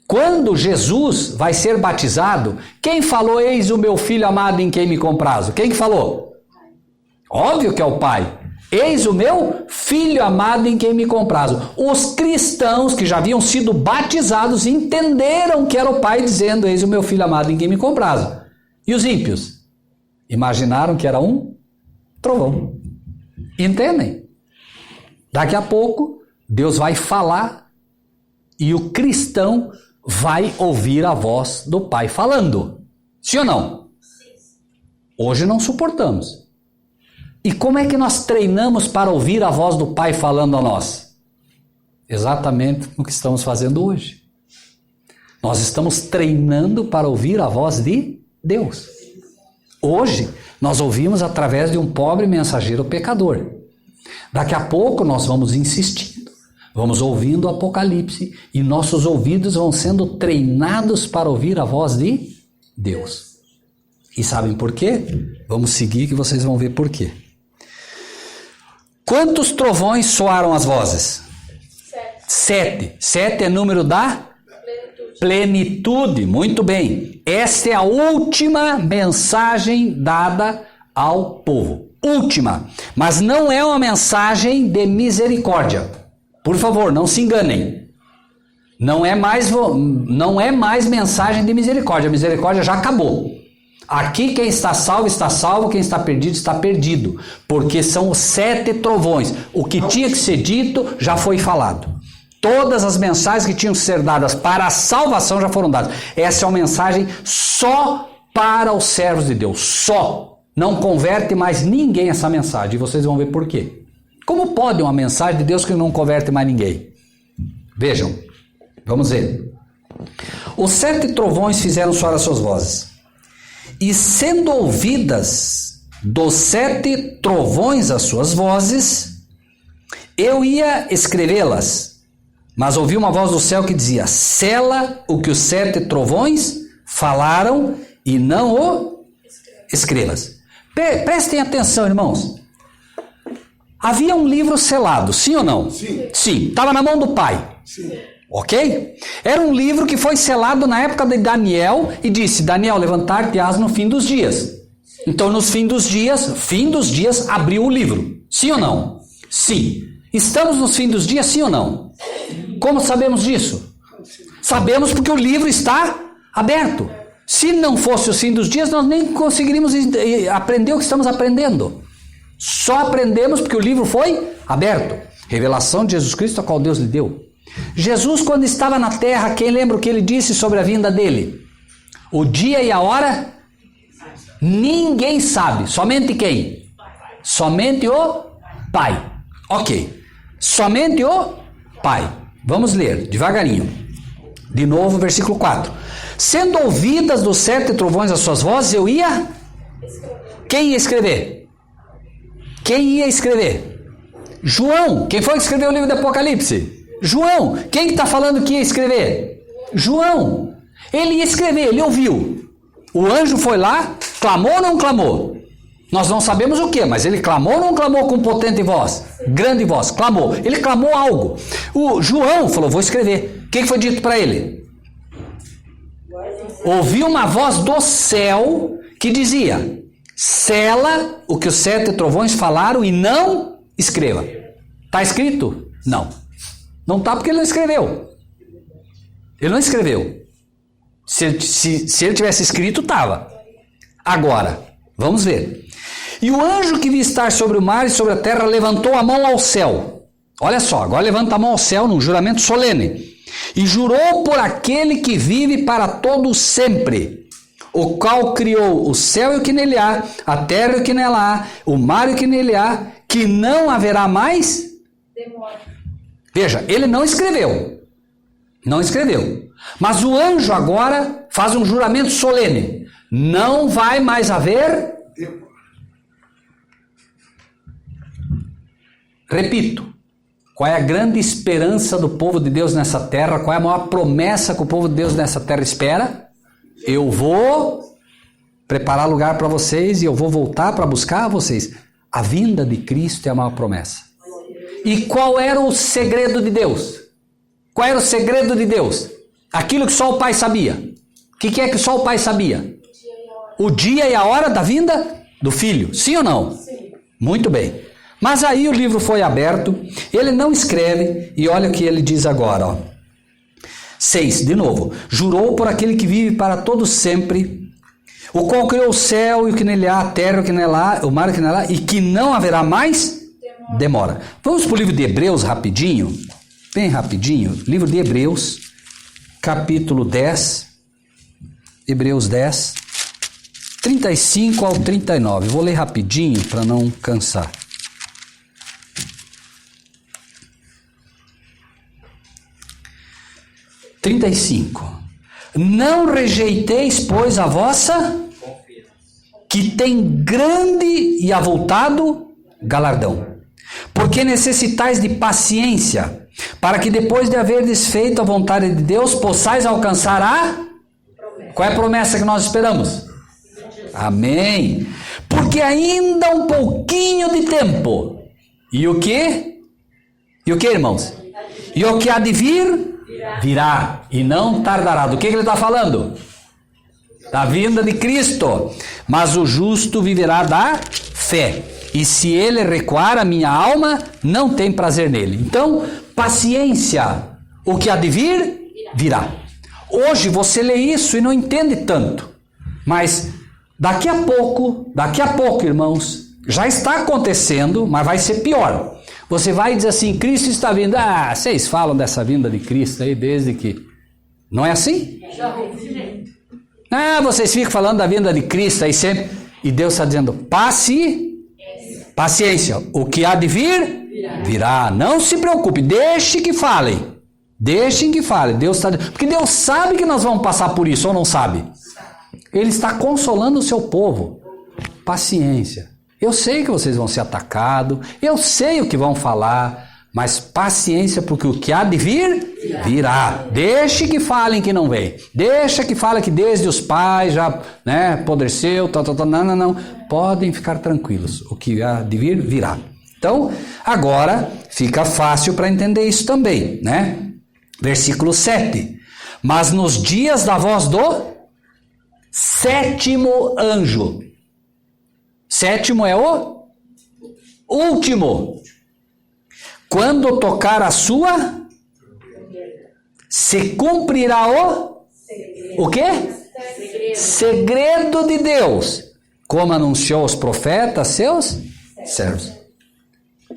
C: Quando Jesus vai ser batizado, quem falou, eis o meu filho amado em quem me comprazo? Quem que falou? Óbvio que é o Pai. Eis o meu filho amado em quem me comprazo. Os cristãos que já haviam sido batizados entenderam que era o Pai dizendo, eis o meu filho amado em quem me comprazo. E os ímpios? Imaginaram que era um trovão. Entendem? Daqui a pouco, Deus vai falar e o cristão vai ouvir a voz do Pai falando. Sim ou não? Hoje não suportamos. E como é que nós treinamos para ouvir a voz do Pai falando a nós? Exatamente o que estamos fazendo hoje. Nós estamos treinando para ouvir a voz de Deus. Hoje, nós ouvimos através de um pobre mensageiro pecador. Daqui a pouco nós vamos insistindo, vamos ouvindo o Apocalipse e nossos ouvidos vão sendo treinados para ouvir a voz de Deus. E sabem por quê? Vamos seguir que vocês vão ver por quê. Quantos trovões soaram as vozes? 7. 7 é número da plenitude. Muito bem. Esta é a última mensagem dada ao povo. Última. Mas não é uma mensagem de misericórdia. Por favor, não se enganem. Não é mais mensagem de misericórdia. A misericórdia já acabou. Aqui quem está salvo, quem está perdido, porque são os 7 trovões. O que tinha que ser dito já foi falado. Todas as mensagens que tinham que ser dadas para a salvação já foram dadas. Essa é uma mensagem só para os servos de Deus, só. Não converte mais ninguém essa mensagem, e vocês vão ver por quê. Como pode uma mensagem de Deus que não converte mais ninguém? Vejam, vamos ver. Os 7 trovões fizeram soar as suas vozes. E sendo ouvidas dos 7 trovões as suas vozes, eu ia escrevê-las, mas ouvi uma voz do céu que dizia, sela o que os 7 trovões falaram e não o escrevas. Prestem atenção, irmãos. Havia um livro selado, sim ou não?
E: Sim.
C: Sim, estava na mão do Pai.
E: Sim.
C: Ok? Era um livro que foi selado na época de Daniel e disse, Daniel, levantar-te-ás no fim dos dias. Então, nos fim dos dias, abriu o livro. Sim ou não? Sim. Estamos nos fim dos dias, sim ou não? Como sabemos disso? Sabemos porque o livro está aberto. Se não fosse o fim dos dias, nós nem conseguiríamos aprender o que estamos aprendendo. Só aprendemos porque o livro foi aberto. Revelação de Jesus Cristo, a qual Deus lhe deu. Jesus, quando estava na terra, quem lembra o que ele disse sobre a vinda dele? O dia e a hora? Ninguém sabe. Somente quem? Somente o Pai. Ok. Somente o Pai. Vamos ler devagarinho. De novo, versículo 4. Sendo ouvidas dos 7 trovões as suas vozes, eu ia... Quem ia escrever? Quem ia escrever? João. Quem foi que escreveu o livro do Apocalipse? João. Quem está falando que ia escrever? João. Ele ia escrever, ele ouviu. O anjo foi lá, clamou ou não clamou? Nós não sabemos o que, mas ele clamou ou não clamou com potente voz? Grande voz, clamou. Ele clamou algo. O João falou, vou escrever. O que foi dito para ele? Ouviu uma voz do céu que dizia, sela o que os 7 trovões falaram e não escreva. Está escrito? Não. Não está porque ele não escreveu. Ele não escreveu. Se ele tivesse escrito, estava. Agora, vamos ver. E o anjo que via estar sobre o mar e sobre a terra levantou a mão ao céu. Olha só, agora levanta a mão ao céu num juramento solene. E jurou por aquele que vive para todo sempre, o qual criou o céu e o que nele há, a terra e o que nela há, o mar e o que nele há, que não haverá mais...
D: Demora.
C: Veja, ele não escreveu. Não escreveu. Mas o anjo agora faz um juramento solene. Não vai mais haver... Repito. Qual é a grande esperança do povo de Deus nessa terra? Qual é a maior promessa que o povo de Deus nessa terra espera? Eu vou preparar lugar para vocês e eu vou voltar para buscar vocês. A vinda de Cristo é a maior promessa. E qual era o segredo de Deus? Qual era o segredo de Deus? Aquilo que só o Pai sabia. O que é que só o Pai sabia? O dia e a hora da vinda do Filho. Sim ou não? Sim. Muito bem. Mas aí o livro foi aberto, ele não escreve, e olha o que ele diz agora, ó. 6, de novo. Jurou por aquele que vive para todo sempre, o qual criou o céu e o que nele há, a terra e o que nele há, o mar e o que nele há, e que não haverá mais demora. Vamos para o livro de Hebreus rapidinho, bem rapidinho. Livro de Hebreus, capítulo 10, Hebreus 10, 35 ao 39. Vou ler rapidinho para não cansar. Não rejeiteis, pois, a vossa, que tem grande e avultado galardão. Porque necessitais de paciência, para que depois de haver desfeito a vontade de Deus, possais alcançar a... Qual é a promessa que nós esperamos? Amém. Porque ainda um pouquinho de tempo. E o que? E o que, irmãos? E o que há de vir? Virá e não tardará. Do que ele está falando? Da vinda de Cristo. Mas o justo viverá da fé. E se ele recuar, a minha alma não tem prazer nele. Então, paciência. O que há de vir? Virá. Hoje você lê isso e não entende tanto. Mas daqui a pouco, irmãos, já está acontecendo, mas vai ser pior. Você vai dizer assim, Cristo está vindo. Ah, vocês falam dessa vinda de Cristo aí desde que... Não é assim? Ah, vocês ficam falando da vinda de Cristo aí sempre. E Deus está dizendo, paciência. O que há de vir, virá. Não se preocupe, deixe que falem. Deixem que falem. Deus está... Porque Deus sabe que nós vamos passar por isso, ou não sabe? Ele está consolando o seu povo. Paciência. Eu sei que vocês vão ser atacados, eu sei o que vão falar, mas paciência, porque o que há de vir, virá. Deixe que falem que não vem. Deixa que falem que desde os pais já, apodreceu, não. Podem ficar tranquilos. O que há de vir, virá. Então, agora fica fácil para entender isso também, né? Versículo 7. Mas nos dias da voz do sétimo anjo. Sétimo é o último. Quando tocar a sua, se cumprirá o quê? Segredo de Deus, como anunciou os profetas, seus servos.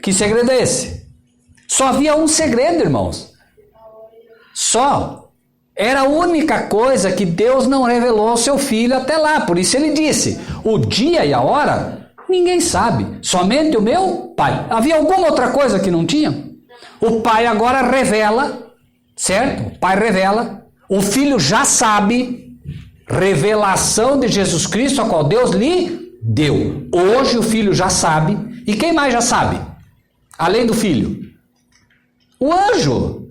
C: Que segredo é esse? Só havia um segredo, irmãos. Só. Era a única coisa que Deus não revelou ao seu filho até lá. Por isso ele disse, o dia e a hora, ninguém sabe. Somente o meu Pai. Havia alguma outra coisa que não tinha? O Pai agora revela, certo? O Pai revela. O Filho já sabe. Revelação de Jesus Cristo, a qual Deus lhe deu. Hoje o Filho já sabe. E quem mais já sabe? Além do Filho? O anjo.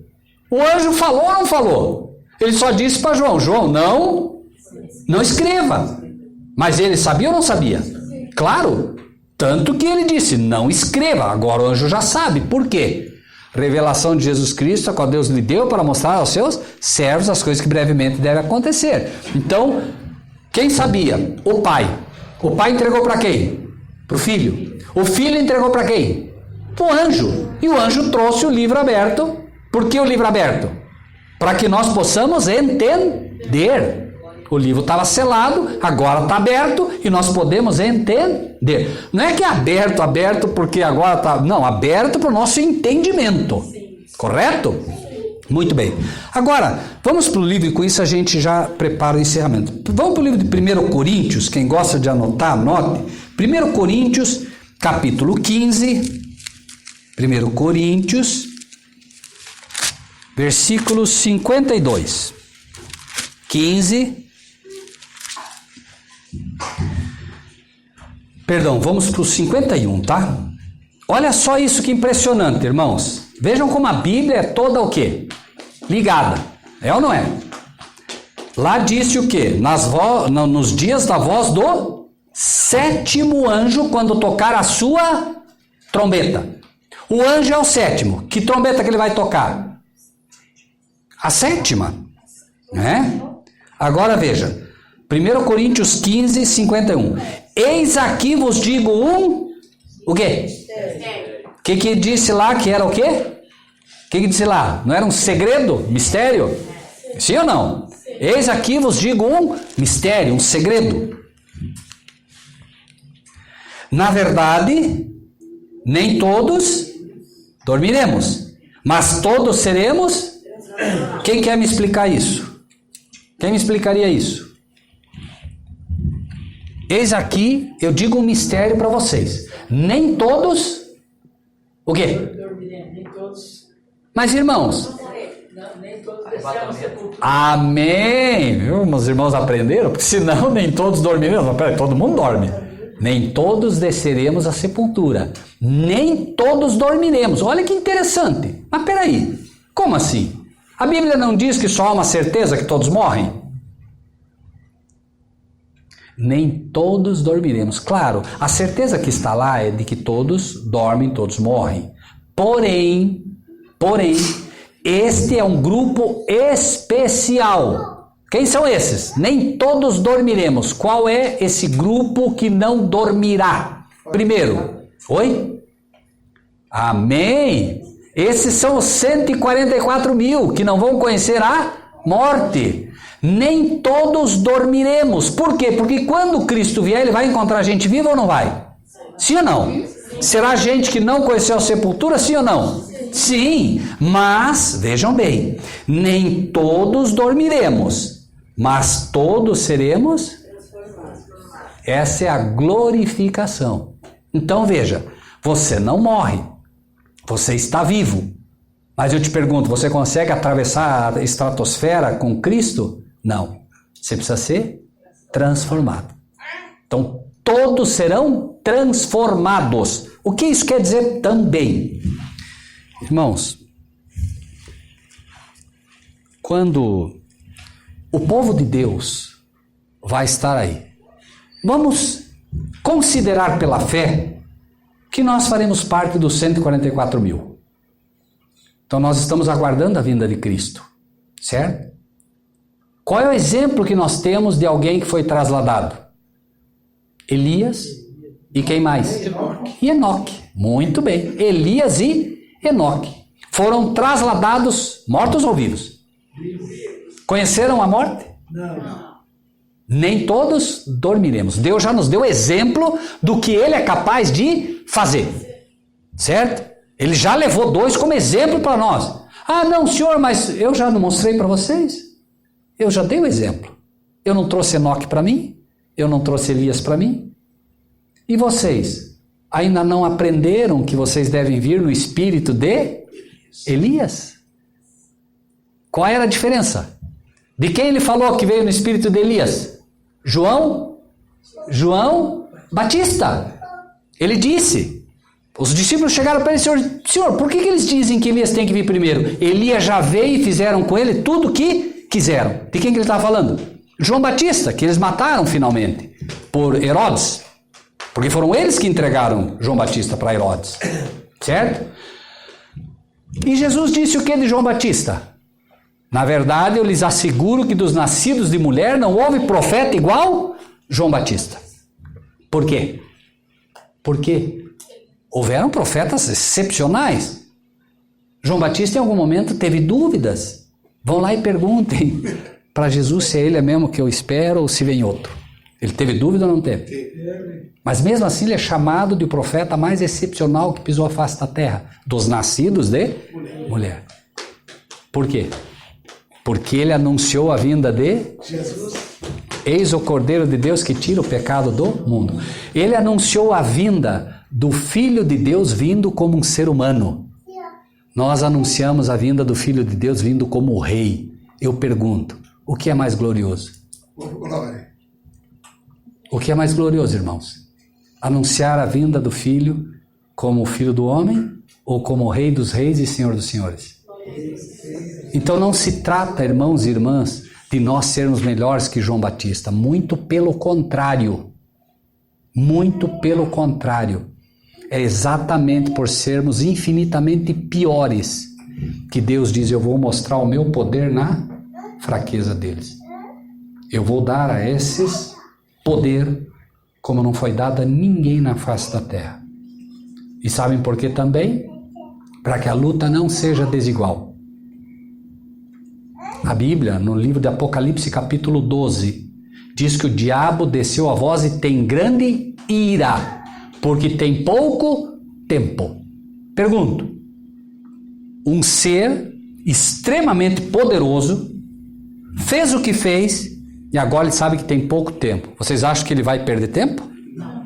C: O anjo falou ou não falou? Ele só disse para João, não escreva. Mas ele sabia ou não sabia? Claro, tanto que ele disse, não escreva. Agora o anjo já sabe. Por quê? Revelação de Jesus Cristo, a qual Deus lhe deu para mostrar aos seus servos as coisas que brevemente devem acontecer. Então, quem sabia? O Pai. O Pai entregou para quem? Para o Filho. O Filho entregou para quem? Para o anjo. E o anjo trouxe o livro aberto. Por que o livro aberto? Para que nós possamos entender. O livro estava selado, agora está aberto e nós podemos entender. Não é que é aberto porque agora está... Não, aberto para o nosso entendimento. Correto? Muito bem. Agora, vamos para o livro e com isso a gente já prepara o encerramento. Vamos para o livro de 1 Coríntios, quem gosta de anotar, anote. 1 Coríntios, capítulo 15. 1 Coríntios... versículo 52. 15. Perdão, vamos para o 51, tá? Olha só isso que impressionante, irmãos. Vejam como a Bíblia é toda o quê? Ligada. É ou não é? Lá disse o quê? Nos dias da voz do sétimo anjo, quando tocar a sua trombeta. O anjo é o sétimo. Que trombeta que ele vai tocar? A sétima, né? Agora veja, 1 Coríntios 15, 51. Eis aqui vos digo um O quê? O que disse lá que era o quê? O que disse lá? Não era um segredo? Mistério? Sim ou não? Eis aqui vos digo um mistério, um segredo. Na verdade, nem todos dormiremos, mas todos seremos. Quem quer me explicar isso? Quem me explicaria isso? Eis aqui, eu digo um mistério para vocês. Nem todos. O quê?
E: Nem todos.
C: Mas irmãos.
E: Nem todos descerão à sepultura.
C: Amém. Viu? Meus irmãos aprenderam? Porque senão nem todos dormiremos. Mas peraí, todo mundo dorme. Nem todos desceremos à sepultura. Nem todos dormiremos. Olha que interessante. Mas peraí, como assim? A Bíblia não diz que só há uma certeza que todos morrem? Nem todos dormiremos. Claro, a certeza que está lá é de que todos dormem, todos morrem. Porém, este é um grupo especial. Quem são esses? Nem todos dormiremos. Qual é esse grupo que não dormirá? Primeiro, oi? Amém. Esses são os 144 mil que não vão conhecer a morte. Nem todos dormiremos. Por quê? Porque quando Cristo vier, ele vai encontrar gente viva ou não vai? Sim ou não? Será gente que não conheceu a sepultura, sim ou não? Sim, mas, vejam bem, nem todos dormiremos, mas todos seremos. Essa é a glorificação. Então veja, você não morre, você está vivo. Mas eu te pergunto, você consegue atravessar a estratosfera com Cristo? Não. Você precisa ser transformado. Então, todos serão transformados. O que isso quer dizer também? Irmãos, quando o povo de Deus vai estar aí, vamos considerar pela fé que nós faremos parte dos 144 mil. Então nós estamos aguardando a vinda de Cristo, certo? Qual é o exemplo que nós temos de alguém que foi trasladado? Elias e quem mais? E Enoque. Muito bem. Elias e Enoque foram trasladados, mortos ou vivos? Conheceram a morte?
E: Não.
C: Nem todos dormiremos. Deus já nos deu exemplo do que ele é capaz de fazer, certo? Ele já levou 2 como exemplo para nós. Ah, não, senhor, mas eu já não mostrei para vocês. Eu já dei o exemplo. Eu não trouxe Enoque para mim, eu não trouxe Elias para mim. E vocês ainda não aprenderam que vocês devem vir no espírito de Elias? Qual era a diferença? De quem ele falou que veio no espírito de Elias? João Batista. Ele disse, os discípulos chegaram para ele, Senhor, por que eles dizem que Elias tem que vir primeiro? Elias já veio e fizeram com ele tudo o que quiseram. De quem que ele estava falando? João Batista, que eles mataram finalmente por Herodes. Porque foram eles que entregaram João Batista para Herodes. Certo? E Jesus disse o que de João Batista? Na verdade, eu lhes asseguro que dos nascidos de mulher não houve profeta igual João Batista. Por quê? Porque houveram profetas excepcionais. João Batista em algum momento teve dúvidas. Vão lá e perguntem para Jesus se é ele mesmo que eu espero ou se vem outro. Ele teve dúvida ou não teve? Mas mesmo assim ele é chamado de o profeta mais excepcional que pisou a face da terra. Dos nascidos de mulher. Por quê? Porque ele anunciou a vinda de Jesus. Eis o Cordeiro de Deus que tira o pecado do mundo. Ele anunciou a vinda do Filho de Deus vindo como um ser humano. Nós anunciamos a vinda do Filho de Deus vindo como o Rei. Eu pergunto, o que é mais glorioso?
F: Glória.
C: O que é mais glorioso, irmãos? Anunciar a vinda do Filho como o Filho do homem ou como o Rei dos reis e Senhor dos senhores? Então não se trata, irmãos e irmãs, de nós sermos melhores que João Batista. Muito pelo contrário. Muito pelo contrário. É exatamente por sermos infinitamente piores que Deus diz, eu vou mostrar o meu poder na fraqueza deles. Eu vou dar a esses poder como não foi dado a ninguém na face da terra. E sabem por quê também? Para que a luta não seja desigual. A Bíblia, no livro de Apocalipse, capítulo 12, diz que o diabo desceu a voz e tem grande ira, porque tem pouco tempo. Pergunto, um ser extremamente poderoso fez o que fez e agora ele sabe que tem pouco tempo. Vocês acham que ele vai perder tempo?
E: Não.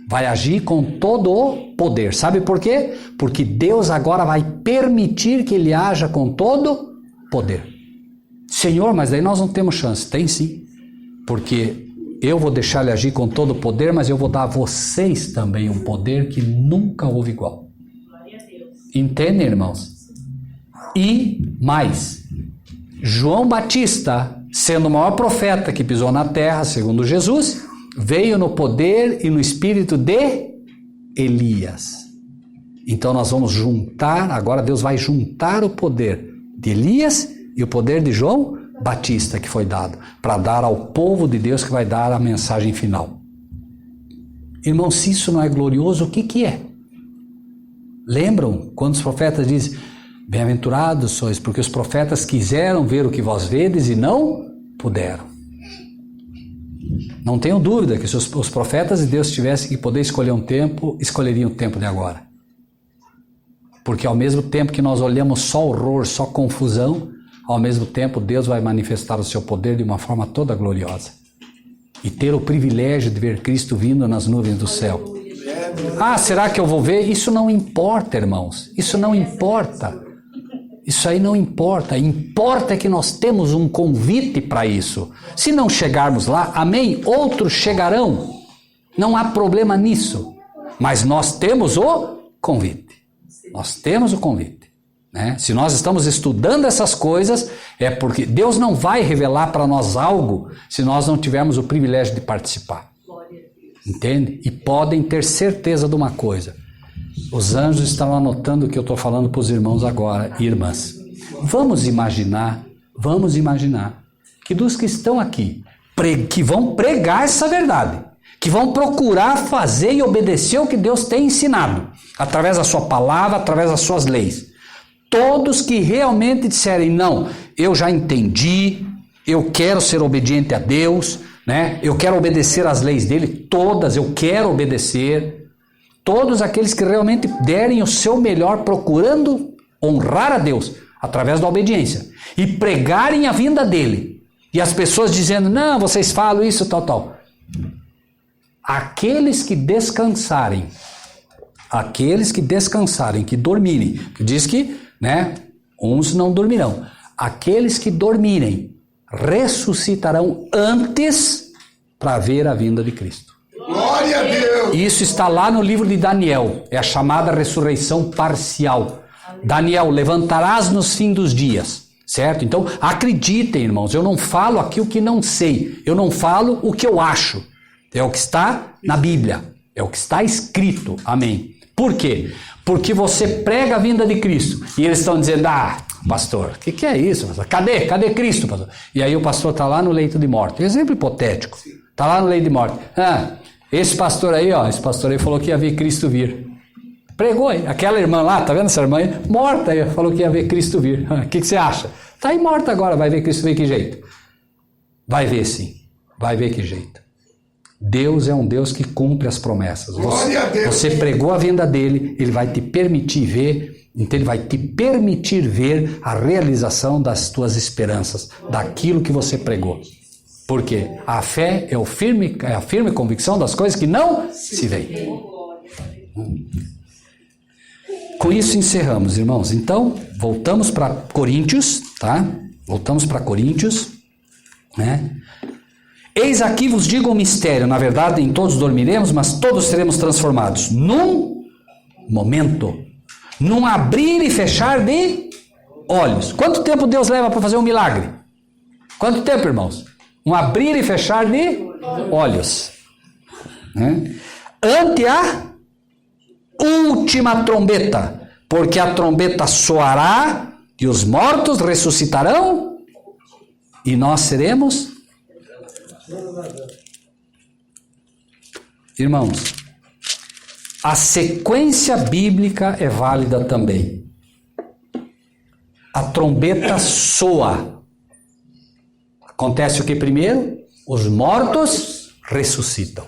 C: Vai agir com todo o poder. Sabe por quê? Porque Deus agora vai permitir que ele haja com todo poder. Senhor, mas daí nós não temos chance. Tem sim. Porque eu vou deixar ele agir com todo o poder, mas eu vou dar a vocês também um poder que nunca houve igual.
E: Glória a Deus.
C: Entendem, irmãos? E mais, João Batista, sendo o maior profeta que pisou na terra, segundo Jesus, veio no poder e no espírito de Elias. Então nós vamos juntar, agora Deus vai juntar o poder de Elias e o poder de João Batista que foi dado, para dar ao povo de Deus que vai dar a mensagem final. Irmão, se isso não é glorioso, o que é? Lembram quando os profetas dizem, bem-aventurados sois, porque os profetas quiseram ver o que vós vedes e não puderam. Não tenho dúvida que se os profetas de Deus tivessem que poder escolher um tempo, escolheriam o tempo de agora. Porque ao mesmo tempo que nós olhamos só horror, só confusão, ao mesmo tempo Deus vai manifestar o seu poder de uma forma toda gloriosa. E ter o privilégio de ver Cristo vindo nas nuvens do céu. Ah, será que eu vou ver? Isso não importa, irmãos. Isso não importa. Isso aí não importa. Importa é que nós temos um convite para isso. Se não chegarmos lá, amém, outros chegarão. Não há problema nisso. Mas nós temos o convite. Nós temos o convite. Né? Se nós estamos estudando essas coisas, é porque Deus não vai revelar para nós algo se nós não tivermos o privilégio de participar. Entende? E podem ter certeza de uma coisa. Os anjos estão anotando o que eu estou falando para os irmãos agora e irmãs. Vamos imaginar que dos que estão aqui, que vão pregar essa verdade, que vão procurar fazer e obedecer o que Deus tem ensinado, através da sua palavra, através das suas leis. Todos que realmente disserem, não, eu já entendi, eu quero ser obediente a Deus, né? Eu quero obedecer às leis dele, todas eu quero obedecer. Todos aqueles que realmente derem o seu melhor procurando honrar a Deus através da obediência e pregarem a vinda dele. E as pessoas dizendo, não, vocês falam isso, tal. Aqueles que descansarem, que dormirem, diz que, né, uns não dormirão. Aqueles que dormirem ressuscitarão antes para ver a vinda de Cristo.
F: Glória a Deus!
C: Isso está lá no livro de Daniel, é a chamada ressurreição parcial. Daniel, levantarás nos fins dos dias, certo? Então, acreditem, irmãos, eu não falo aqui o que não sei, eu não falo o que eu acho. É o que está na Bíblia, é o que está escrito, amém. Por quê? Porque você prega a vinda de Cristo e eles estão dizendo, pastor, o que é isso? Pastor? Cadê Cristo, pastor? E aí o pastor está lá no leito de morte, exemplo hipotético, está lá no leito de morte. Esse pastor aí falou que ia ver Cristo vir. Pregou aí, aquela irmã lá, tá vendo essa irmã aí? Morta aí, falou que ia ver Cristo vir. O que você acha? Está aí morta agora, vai ver Cristo vir que jeito? Vai ver sim, vai ver que jeito. Deus é um Deus que cumpre as promessas. Você pregou a vinda dele, ele vai te permitir ver, então ele vai te permitir ver a realização das tuas esperanças, daquilo que você pregou. Por quê? A fé é a firme convicção das coisas que não se veem. Com isso encerramos, irmãos. Então, voltamos para Coríntios, tá? Voltamos para Coríntios, né? Eis aqui vos digo um mistério, na verdade em todos dormiremos, mas todos seremos transformados. Num momento, num abrir e fechar de olhos. Quanto tempo Deus leva para fazer um milagre? Quanto tempo, irmãos? Um abrir e fechar de olhos. Né? Ante a última trombeta, porque a trombeta soará e os mortos ressuscitarão e nós seremos... Irmãos, a sequência bíblica é válida também. A trombeta soa. Acontece o que primeiro? Os mortos ressuscitam.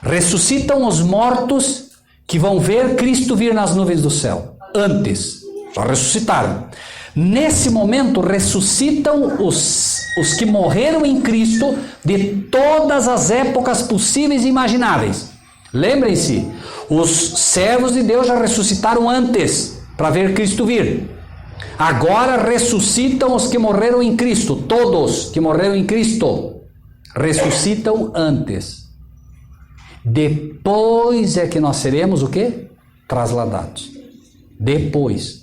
C: Ressuscitam os mortos que vão ver Cristo vir nas nuvens do céu. Antes, já ressuscitaram. Nesse momento, ressuscitam os que morreram em Cristo de todas as épocas possíveis e imagináveis. Lembrem-se, os servos de Deus já ressuscitaram antes, para ver Cristo vir. Agora ressuscitam os que morreram em Cristo, todos que morreram em Cristo, ressuscitam antes. Depois é que nós seremos o quê? Trasladados. Depois,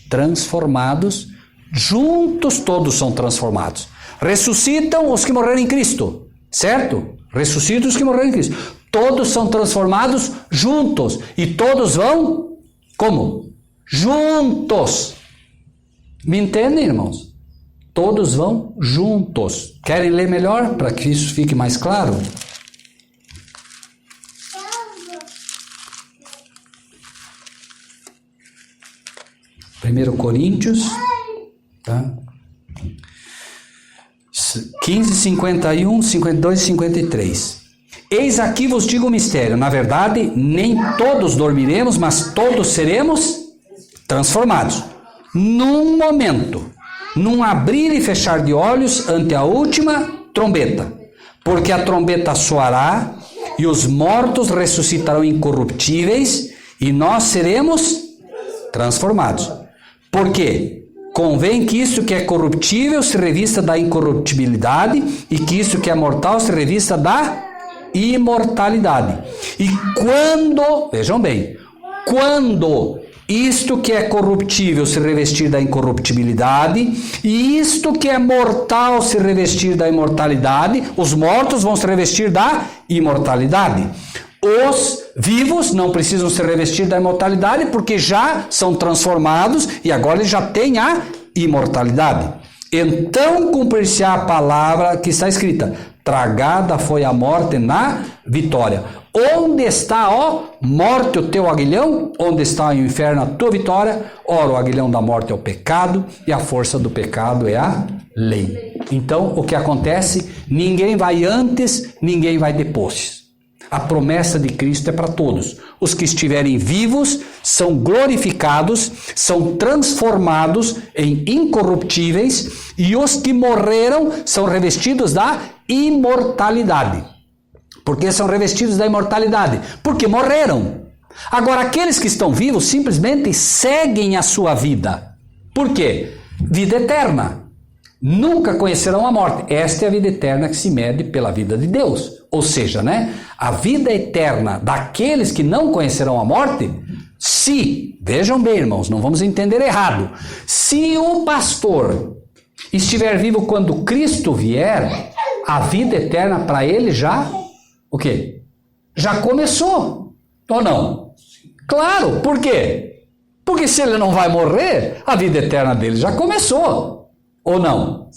C: transformados, juntos todos são transformados. Ressuscitam os que morreram em Cristo, certo? Ressuscitam os que morreram em Cristo. Todos são transformados juntos. E todos vão, como? Juntos. Me entendem, irmãos? Todos vão juntos. Querem ler melhor para que isso fique mais claro? 1 Coríntios, tá? 15, 51, 52 e 53. Eis aqui vos digo o mistério. Na verdade, nem todos dormiremos, mas todos seremos transformados. Num momento, num abrir e fechar de olhos ante a última trombeta. Porque a trombeta soará e os mortos ressuscitarão incorruptíveis e nós seremos transformados. Por quê? Convém que isso que é corruptível se revista da incorruptibilidade e que isso que é mortal se revista da imortalidade. E quando, vejam bem, quando isto que é corruptível se revestir da incorruptibilidade e isto que é mortal se revestir da imortalidade, os mortos vão se revestir da imortalidade. Os vivos não precisam se revestir da imortalidade porque já são transformados e agora eles já têm a imortalidade. Então cumprir-se-á a palavra que está escrita: tragada foi a morte na vitória. Onde está, ó morte, o teu aguilhão? Onde está o inferno, a tua vitória? Ora, o aguilhão da morte é o pecado e a força do pecado é a lei. Então, o que acontece? Ninguém vai antes, ninguém vai depois. A promessa de Cristo é para todos. Os que estiverem vivos são glorificados, são transformados em incorruptíveis e os que morreram são revestidos da imortalidade. Por que são revestidos da imortalidade? Porque morreram. Agora, aqueles que estão vivos simplesmente seguem a sua vida. Por quê? Vida eterna. Nunca conhecerão a morte. Esta é a vida eterna que se mede pela vida de Deus. Ou seja, a vida eterna daqueles que não conhecerão a morte, se, vejam bem, irmãos, não vamos entender errado, se o pastor estiver vivo quando Cristo vier, a vida eterna para ele já, o quê? Já começou, ou não? Claro, por quê? Porque se ele não vai morrer, a vida eterna dele já começou, ou não?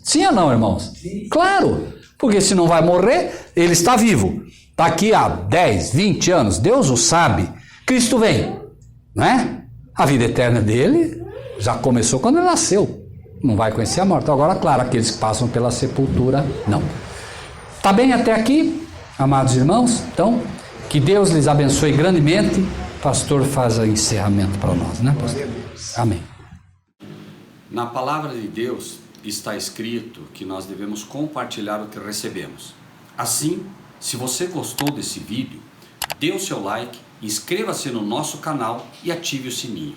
C: Sim ou não, irmãos? Sim. Claro, porque se não vai morrer, ele está vivo. Daqui a 10, 20 anos, Deus o sabe, Cristo vem, né? A vida eterna dele já começou quando ele nasceu. Não vai conhecer a morte. Agora, claro, aqueles que passam pela sepultura, não. Tá bem até aqui, amados irmãos? Então, que Deus lhes abençoe grandemente. O pastor faz o encerramento para nós, né, pastor? Amém.
A: Na palavra de Deus está escrito que nós devemos compartilhar o que recebemos. Assim, se você gostou desse vídeo, dê o seu like, inscreva-se no nosso canal e ative o sininho.